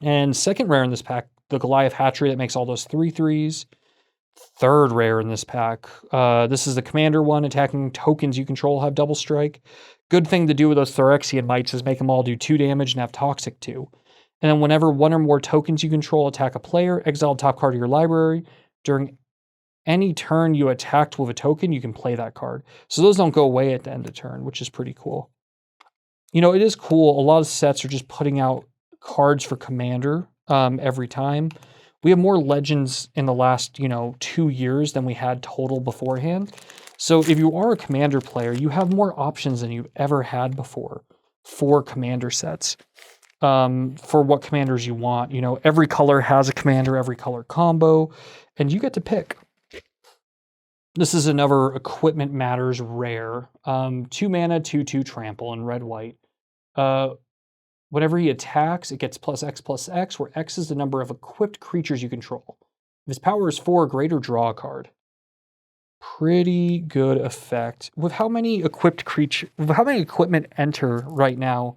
And second rare in this pack, the Goliath Hatchery that makes all those 3/3s. Third rare in this pack. This is the Commander one. Attacking tokens you control have double strike. Good thing to do with those Phyrexian Mites is make them all do 2 damage and have Toxic 2. And then whenever 1 or more tokens you control attack a player, exile the top card of your library. During any turn you attacked with a token, you can play that card. So those don't go away at the end of turn, which is pretty cool. You know, it is cool. A lot of sets are just putting out cards for Commander every time. We have more Legends in the last, 2 years than we had total beforehand. So if you are a Commander player, you have more options than you've ever had before for Commander sets. For what Commanders you want. You know, every color has a Commander, every color combo, and you get to pick. This is another Equipment Matters rare. 2 mana, 2/2 trample in red-white. Whenever he attacks, it gets +X/+X, where X is the number of equipped creatures you control. If his power is 4 or greater, draw a card. Pretty good effect. With how many equipment enter right now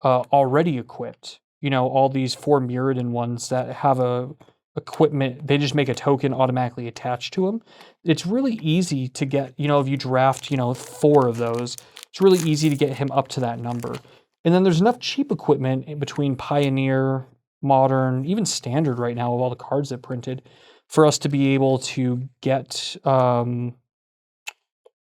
already equipped? You know, all these 4 Mirrodin ones that have a equipment, they just make a token automatically attached to them. It's really easy to get, if you draft, 4 of those, it's really easy to get him up to that number. And then there's enough cheap equipment in between Pioneer, Modern, even Standard right now with all the cards that printed, for us to be able to get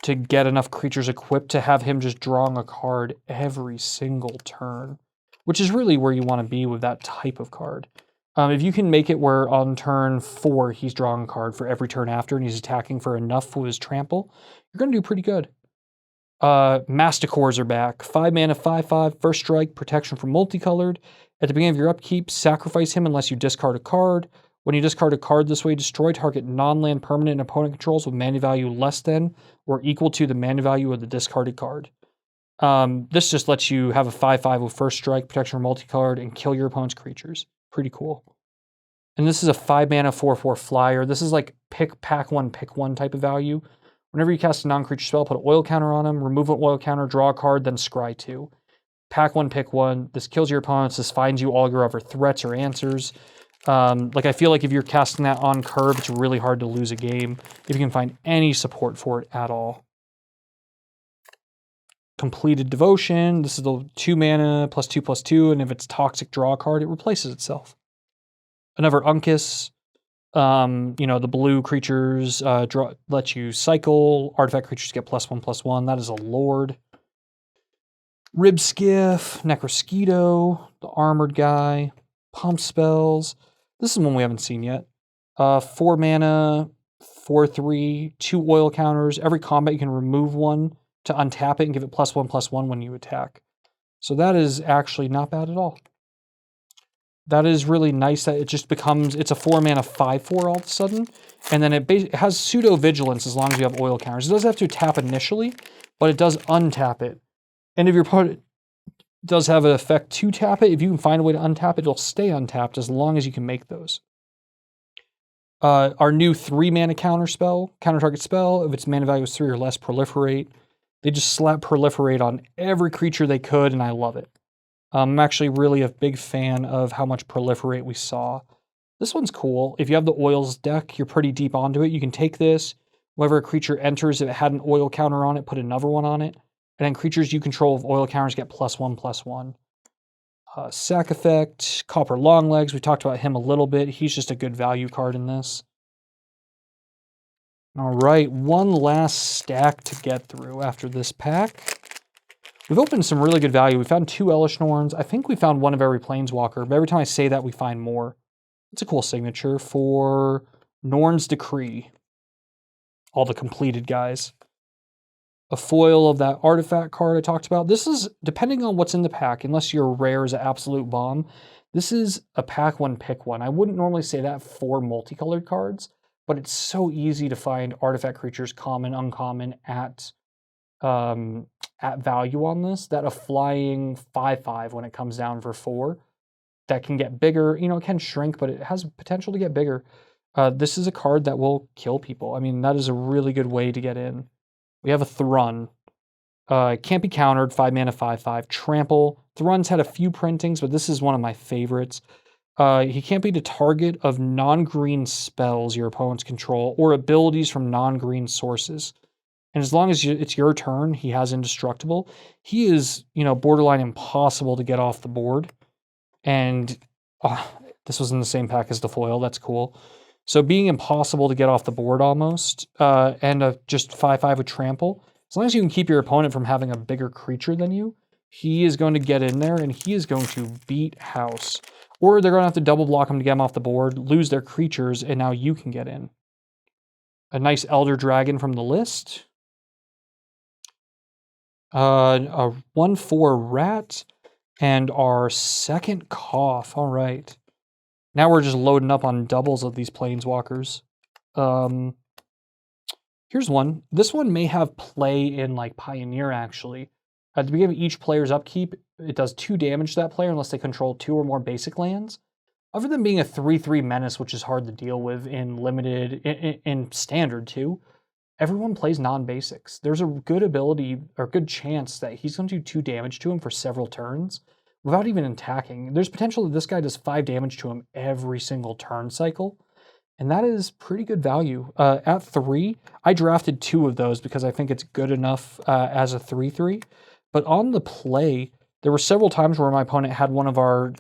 enough creatures equipped to have him just drawing a card every single turn, which is really where you want to be with that type of card. If you can make it where on turn 4 he's drawing a card for every turn after and he's attacking for enough with his trample, you're going to do pretty good. Masticores are back. 5 mana, 5/5, first strike, protection from multicolored. At the beginning of your upkeep, sacrifice him unless you discard a card. When you discard a card this way, destroy target non-land permanent opponent controls with mana value less than or equal to the mana value of the discarded card. This just lets you have a 5/5 with first strike, protection or multicolored, and kill your opponent's creatures. Pretty cool. And this is a 5 mana 4/4 flyer. This is like pack one, pick one type of value. Whenever you cast a non-creature spell, put an oil counter on them, remove an oil counter, draw a card, then scry 2. Pack one, pick one. This kills your opponents. This finds you all your other threats or answers. Like I feel like if you're casting that on curve, it's really hard to lose a game if you can find any support for it at all. Completed Devotion. This is the 2 mana +2/+2, and if it's toxic, draw a card. It replaces itself. Another Uncas. The blue creatures let you cycle. Artifact creatures get +1/+1. That is a Lord. Rib Skiff, Necrosquito, the armored guy, pump spells. This is one we haven't seen yet. 4 mana, 4/3, 2 oil counters. Every combat you can remove one to untap it and give it +1/+1 when you attack. So that is actually not bad at all. That is really nice that it just becomes, it's a 4 mana 5/4 all of a sudden. And then it has pseudo vigilance as long as you have oil counters. It does have to tap initially, but it does untap it. And if your opponent does have an effect to tap it, if you can find a way to untap it, it'll stay untapped as long as you can make those. Our new 3 mana counter target spell, if its mana value is 3 or less, proliferate. They just slap proliferate on every creature they could, and I love it. I'm actually really a big fan of how much proliferate we saw. This one's cool. If you have the oils deck, you're pretty deep onto it. You can take this, whenever a creature enters, if it had an oil counter on it, put another one on it. And then creatures you control with oil counters get +1/+1. Sack Effect, Copper Longlegs. We talked about him a little bit. He's just a good value card in this. All right, one last stack to get through after this pack. We've opened some really good value. We found 2 Elesh Norns. I think we found one of every Planeswalker, but every time I say that, we find more. It's a cool signature for Norn's Decree. All the completed guys. A foil of that artifact card I talked about. This is, depending on what's in the pack, unless your rare is an absolute bomb, this is a pack one, pick one. I wouldn't normally say that for multicolored cards, but it's so easy to find artifact creatures, common, uncommon, at value on this, that a flying 5/5 when it comes down for 4, that can get bigger. It can shrink, but it has potential to get bigger. This is a card that will kill people. I mean, that is a really good way to get in. We have a Thrun. Can't be countered, 5 mana, 5/5. Trample. Thrun's had a few printings, but this is one of my favorites. He can't be the target of non-green spells your opponents control or abilities from non-green sources. And as long as it's your turn, he has Indestructible. He is, borderline impossible to get off the board. And this was in the same pack as the foil. That's cool. So being impossible to get off the board almost, and just 5/5 with Trample, as long as you can keep your opponent from having a bigger creature than you, he is going to get in there and he is going to beat house. Or they're going to have to double block him to get him off the board, lose their creatures, and now you can get in. A nice Elder Dragon from the list. A 1/4 Rat, and our second Cough. All right. Now we're just loading up on doubles of these Planeswalkers. Here's one. This one may have play in like Pioneer, actually. At the beginning of each player's upkeep, it does 2 damage to that player unless they control 2 or more basic lands. Other than being a 3/3 menace, which is hard to deal with in limited, in standard too, everyone plays non-basics. There's a good ability or good chance that he's going to do 2 damage to him for several turns without even attacking. There's potential that this guy does 5 damage to him every single turn cycle, and that is pretty good value. At 3, I drafted 2 of those because I think it's good enough as a 3/3. But on the play, there were several times where my opponent had one of our,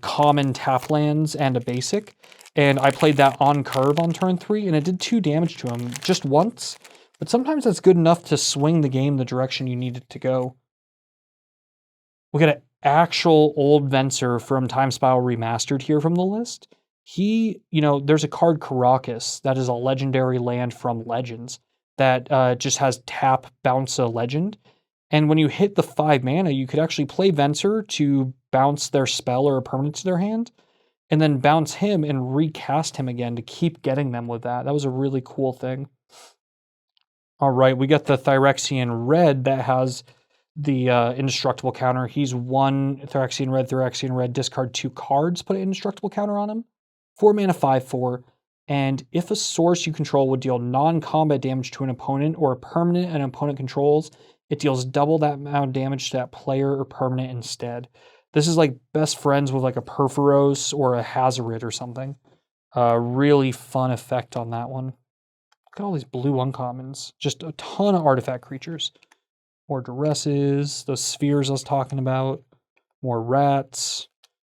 common tap lands and a basic, and I played that on curve on turn 3, and it did 2 damage to him just once. But sometimes that's good enough to swing the game the direction you need it to go. We got an actual old Venser from Time Spiral Remastered here from the list. He, there's a card Karakas that is a legendary land from Legends that just has tap, bounce a legend. And when you hit the 5 mana, you could actually play Venser to bounce their spell or a permanent to their hand, and then bounce him and recast him again to keep getting them with that. That was a really cool thing. All right, we got the Phyrexian red that has the indestructible counter. He's 1 Phyrexian red, discard 2 cards, put an indestructible counter on him. 4 mana, 5/4. And if a source you control would deal non-combat damage to an opponent or a permanent an opponent controls, it deals double that amount of damage to that player or permanent instead. This is like best friends with like a Perforos or a Hazoret or something. Really fun effect on that one. Look at all these blue uncommons. Just a ton of artifact creatures. More duresses, those spheres I was talking about. More rats.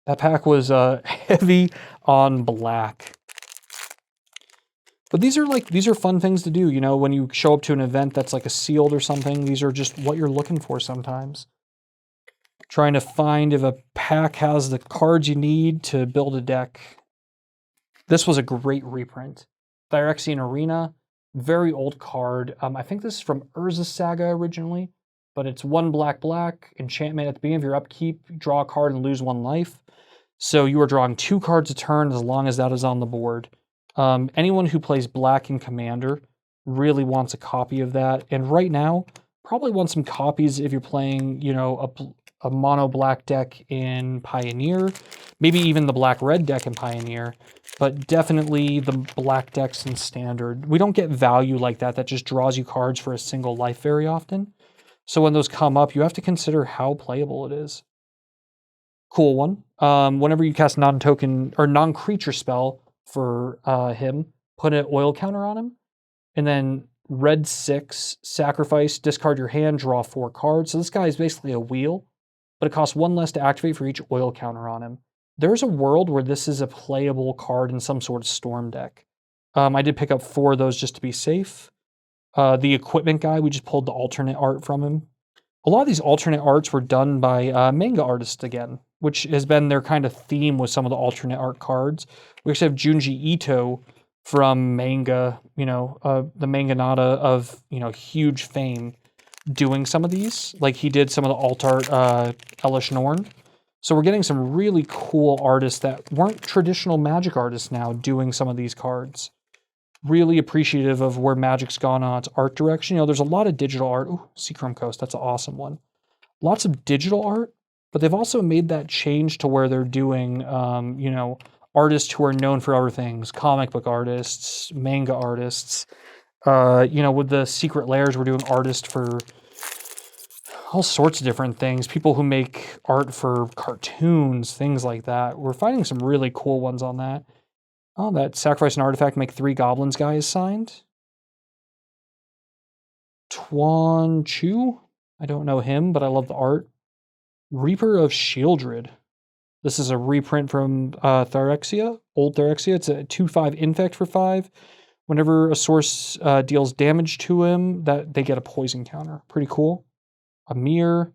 That pack was heavy on black. But these are fun things to do, you know, when you show up to an event that's like a sealed or something. These are just what you're looking for sometimes. Trying to find if a pack has the cards you need to build a deck. This was a great reprint. Phyrexian Arena, very old card. I think this is from Urza's Saga originally, but it's 1 black, enchantment at the beginning of your upkeep, draw a card and lose 1 life. So you are drawing 2 cards a turn as long as that is on the board. Anyone who plays black in Commander really wants a copy of that. And right now, probably want some copies if you're playing, you know, a mono black deck in Pioneer, maybe even the black red deck in Pioneer, but definitely the black decks in Standard. We don't get value like that just draws you cards for a single life very often. So when those come up, you have to consider how playable it is. Cool one. Whenever you cast non-token or non-creature spell for him, put an oil counter on him, and then red 6, sacrifice, discard your hand, draw 4 cards. So this guy is basically a wheel, but it costs 1 less to activate for each oil counter on him. There's a world where this is a playable card in some sort of storm deck. I did pick up 4 of those just to be safe. The equipment guy, we just pulled the alternate art from him. A lot of these alternate arts were done by manga artists again, which has been their kind of theme with some of the alternate art cards. We actually have Junji Ito from manga, you know, the manganata of, you know, huge fame, doing some of these. Like he did some of the alt art, Elish Norn. So we're getting some really cool artists that weren't traditional Magic artists now doing some of these cards. Really appreciative of where Magic's gone on its art direction. You know, there's a lot of digital art. Ooh, Seachrome Coast, that's an awesome one. Lots of digital art, but they've also made that change to where they're doing, you know, artists who are known for other things, comic book artists, manga artists. You know, with the Secret Lairs, we're doing artists for all sorts of different things. People who make art for cartoons, things like that. We're finding some really cool ones on that. Oh, that sacrifice an artifact, make 3 goblins guy is signed. Tuan Chu? I don't know him, but I love the art. Reaper of Shieldred. This is a reprint from Phyrexia, old Phyrexia. It's a 2/5 infect for 5. Whenever a source deals damage to him, that they get a poison counter. Pretty cool. Amir.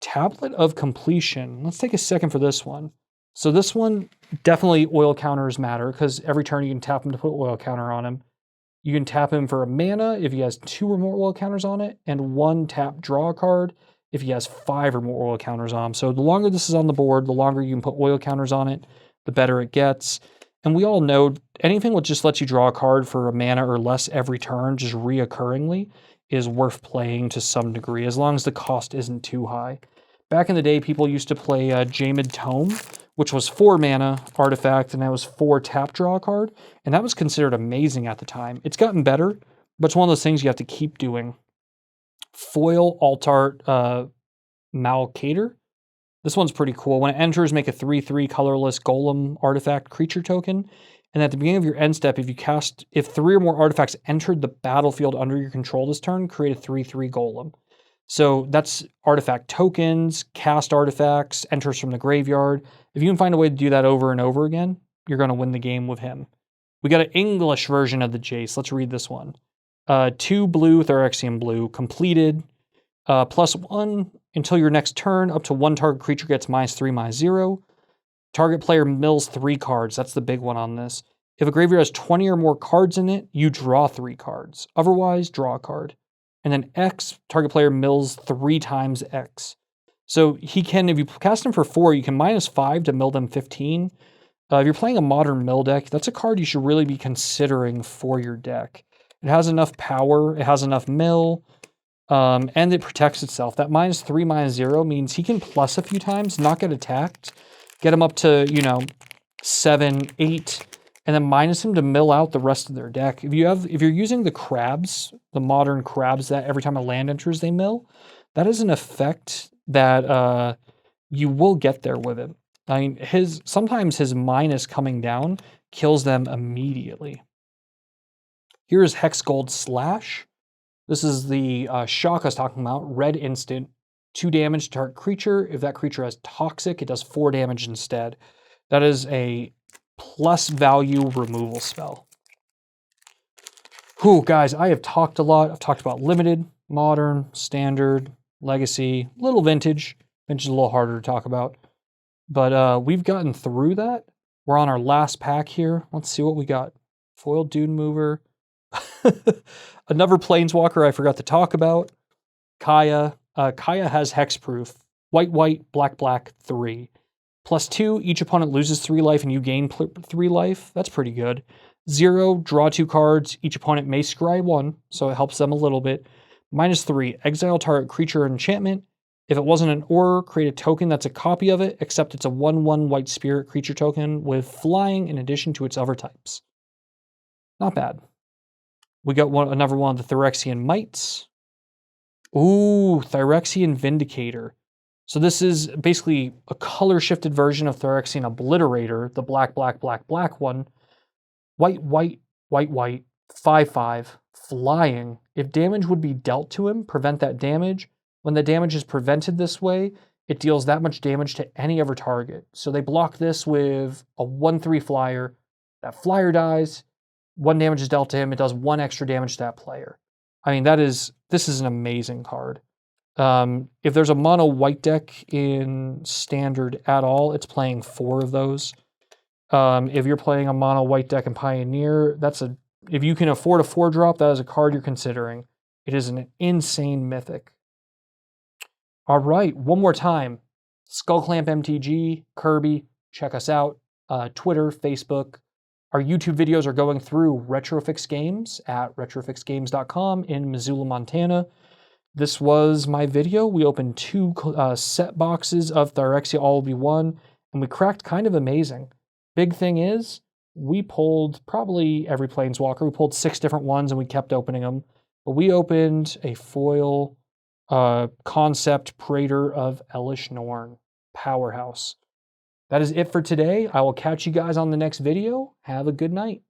Tablet of Completion. Let's take a second for this one. So this one, definitely oil counters matter, because every turn you can tap him to put oil counter on him. You can tap him for a mana if he has 2 or more oil counters on it, and 1 tap draw a card if he has 5 or more oil counters on him. So the longer this is on the board, the longer you can put oil counters on it, the better it gets. And we all know anything that just lets you draw a card for a mana or less every turn, just reoccurringly, is worth playing to some degree, as long as the cost isn't too high. Back in the day, people used to play Jamed Tome, which was 4 mana artifact, and that was 4 tap draw a card, and that was considered amazing at the time. It's gotten better, but it's one of those things you have to keep doing. Foil alt art Malcator. This one's pretty cool. When it enters, make a 3/3 colorless golem artifact creature token. And at the beginning of your end step, if 3 or more artifacts entered the battlefield under your control this turn, create a 3/3 golem. So that's artifact tokens, cast artifacts, enters from the graveyard. If you can find a way to do that over and over again, you're going to win the game with him. We got an English version of the Jace. Let's read this one. 2 blue, Phyrexian blue, completed. +1 until your next turn. Up to 1 target creature gets -3/-0. Target player mills 3 cards. That's the big one on this. If a graveyard has 20 or more cards in it, you draw 3 cards. Otherwise, draw a card. And then X, target player mills 3 times X. So he can, if you cast him for 4, you can -5 to mill them 15. If you're playing a modern mill deck, that's a card you should really be considering for your deck. It has enough power. It has enough mill. And it protects itself. That -3, -0 means he can plus a few times, not get attacked, get him up to, you know, 7, 8, and then minus him to mill out the rest of their deck. If you're using the crabs, the modern crabs that every time a land enters they mill, that is an effect that you will get there with it. I mean, sometimes his minus coming down kills them immediately. Here's Hex Gold Slash. This is the shock I was talking about. Red instant, 2 damage to target creature. If that creature has toxic, it does 4 damage instead. That is a plus value removal spell. Whew, guys, I have talked a lot. I've talked about limited, modern, standard, legacy, little vintage. Vintage is a little harder to talk about. But we've gotten through that. We're on our last pack here. Let's see what we got. Foiled Dune Mover. Another Planeswalker I forgot to talk about. Kaya. Kaya has hexproof. White, white, black, black, 3. +2, each opponent loses 3 life and you gain 3 life. That's pretty good. 0, draw 2 cards. Each opponent may scry 1, so it helps them a little bit. -3, exile target creature or enchantment. If it wasn't an Aura, create a token that's a copy of it, except it's a 1/1 white spirit creature token with flying in addition to its other types. Not bad. We got another one of the Phyrexian Mites. Ooh, Phyrexian Vindicator. So this is basically a color-shifted version of Phyrexian Obliterator, the black, black, black, black one. White, white, white, white, 5/5, flying. If damage would be dealt to him, prevent that damage. When the damage is prevented this way, it deals that much damage to any other target. So they block this with a 1/3 flyer. That flyer dies. 1 damage is dealt to him. It does 1 extra damage to that player. I mean, this is an amazing card. If there's a mono white deck in standard at all, it's playing 4 of those. If you're playing a mono white deck in Pioneer, if you can afford a 4-drop, that is a card you're considering. It is an insane mythic. All right, one more time. SkullClampMTG, Kirby, check us out. Twitter, Facebook. Our YouTube videos are going through Retrofix Games at retrofixgames.com in Missoula, Montana. This was my video. We opened 2 set boxes of Phyrexia All Be One, and we cracked kind of amazing. Big thing is, we pulled probably every Planeswalker. We pulled 6 different ones, and we kept opening them. But we opened a foil concept Praetor of Elish Norn. Powerhouse. That is it for today. I will catch you guys on the next video. Have a good night.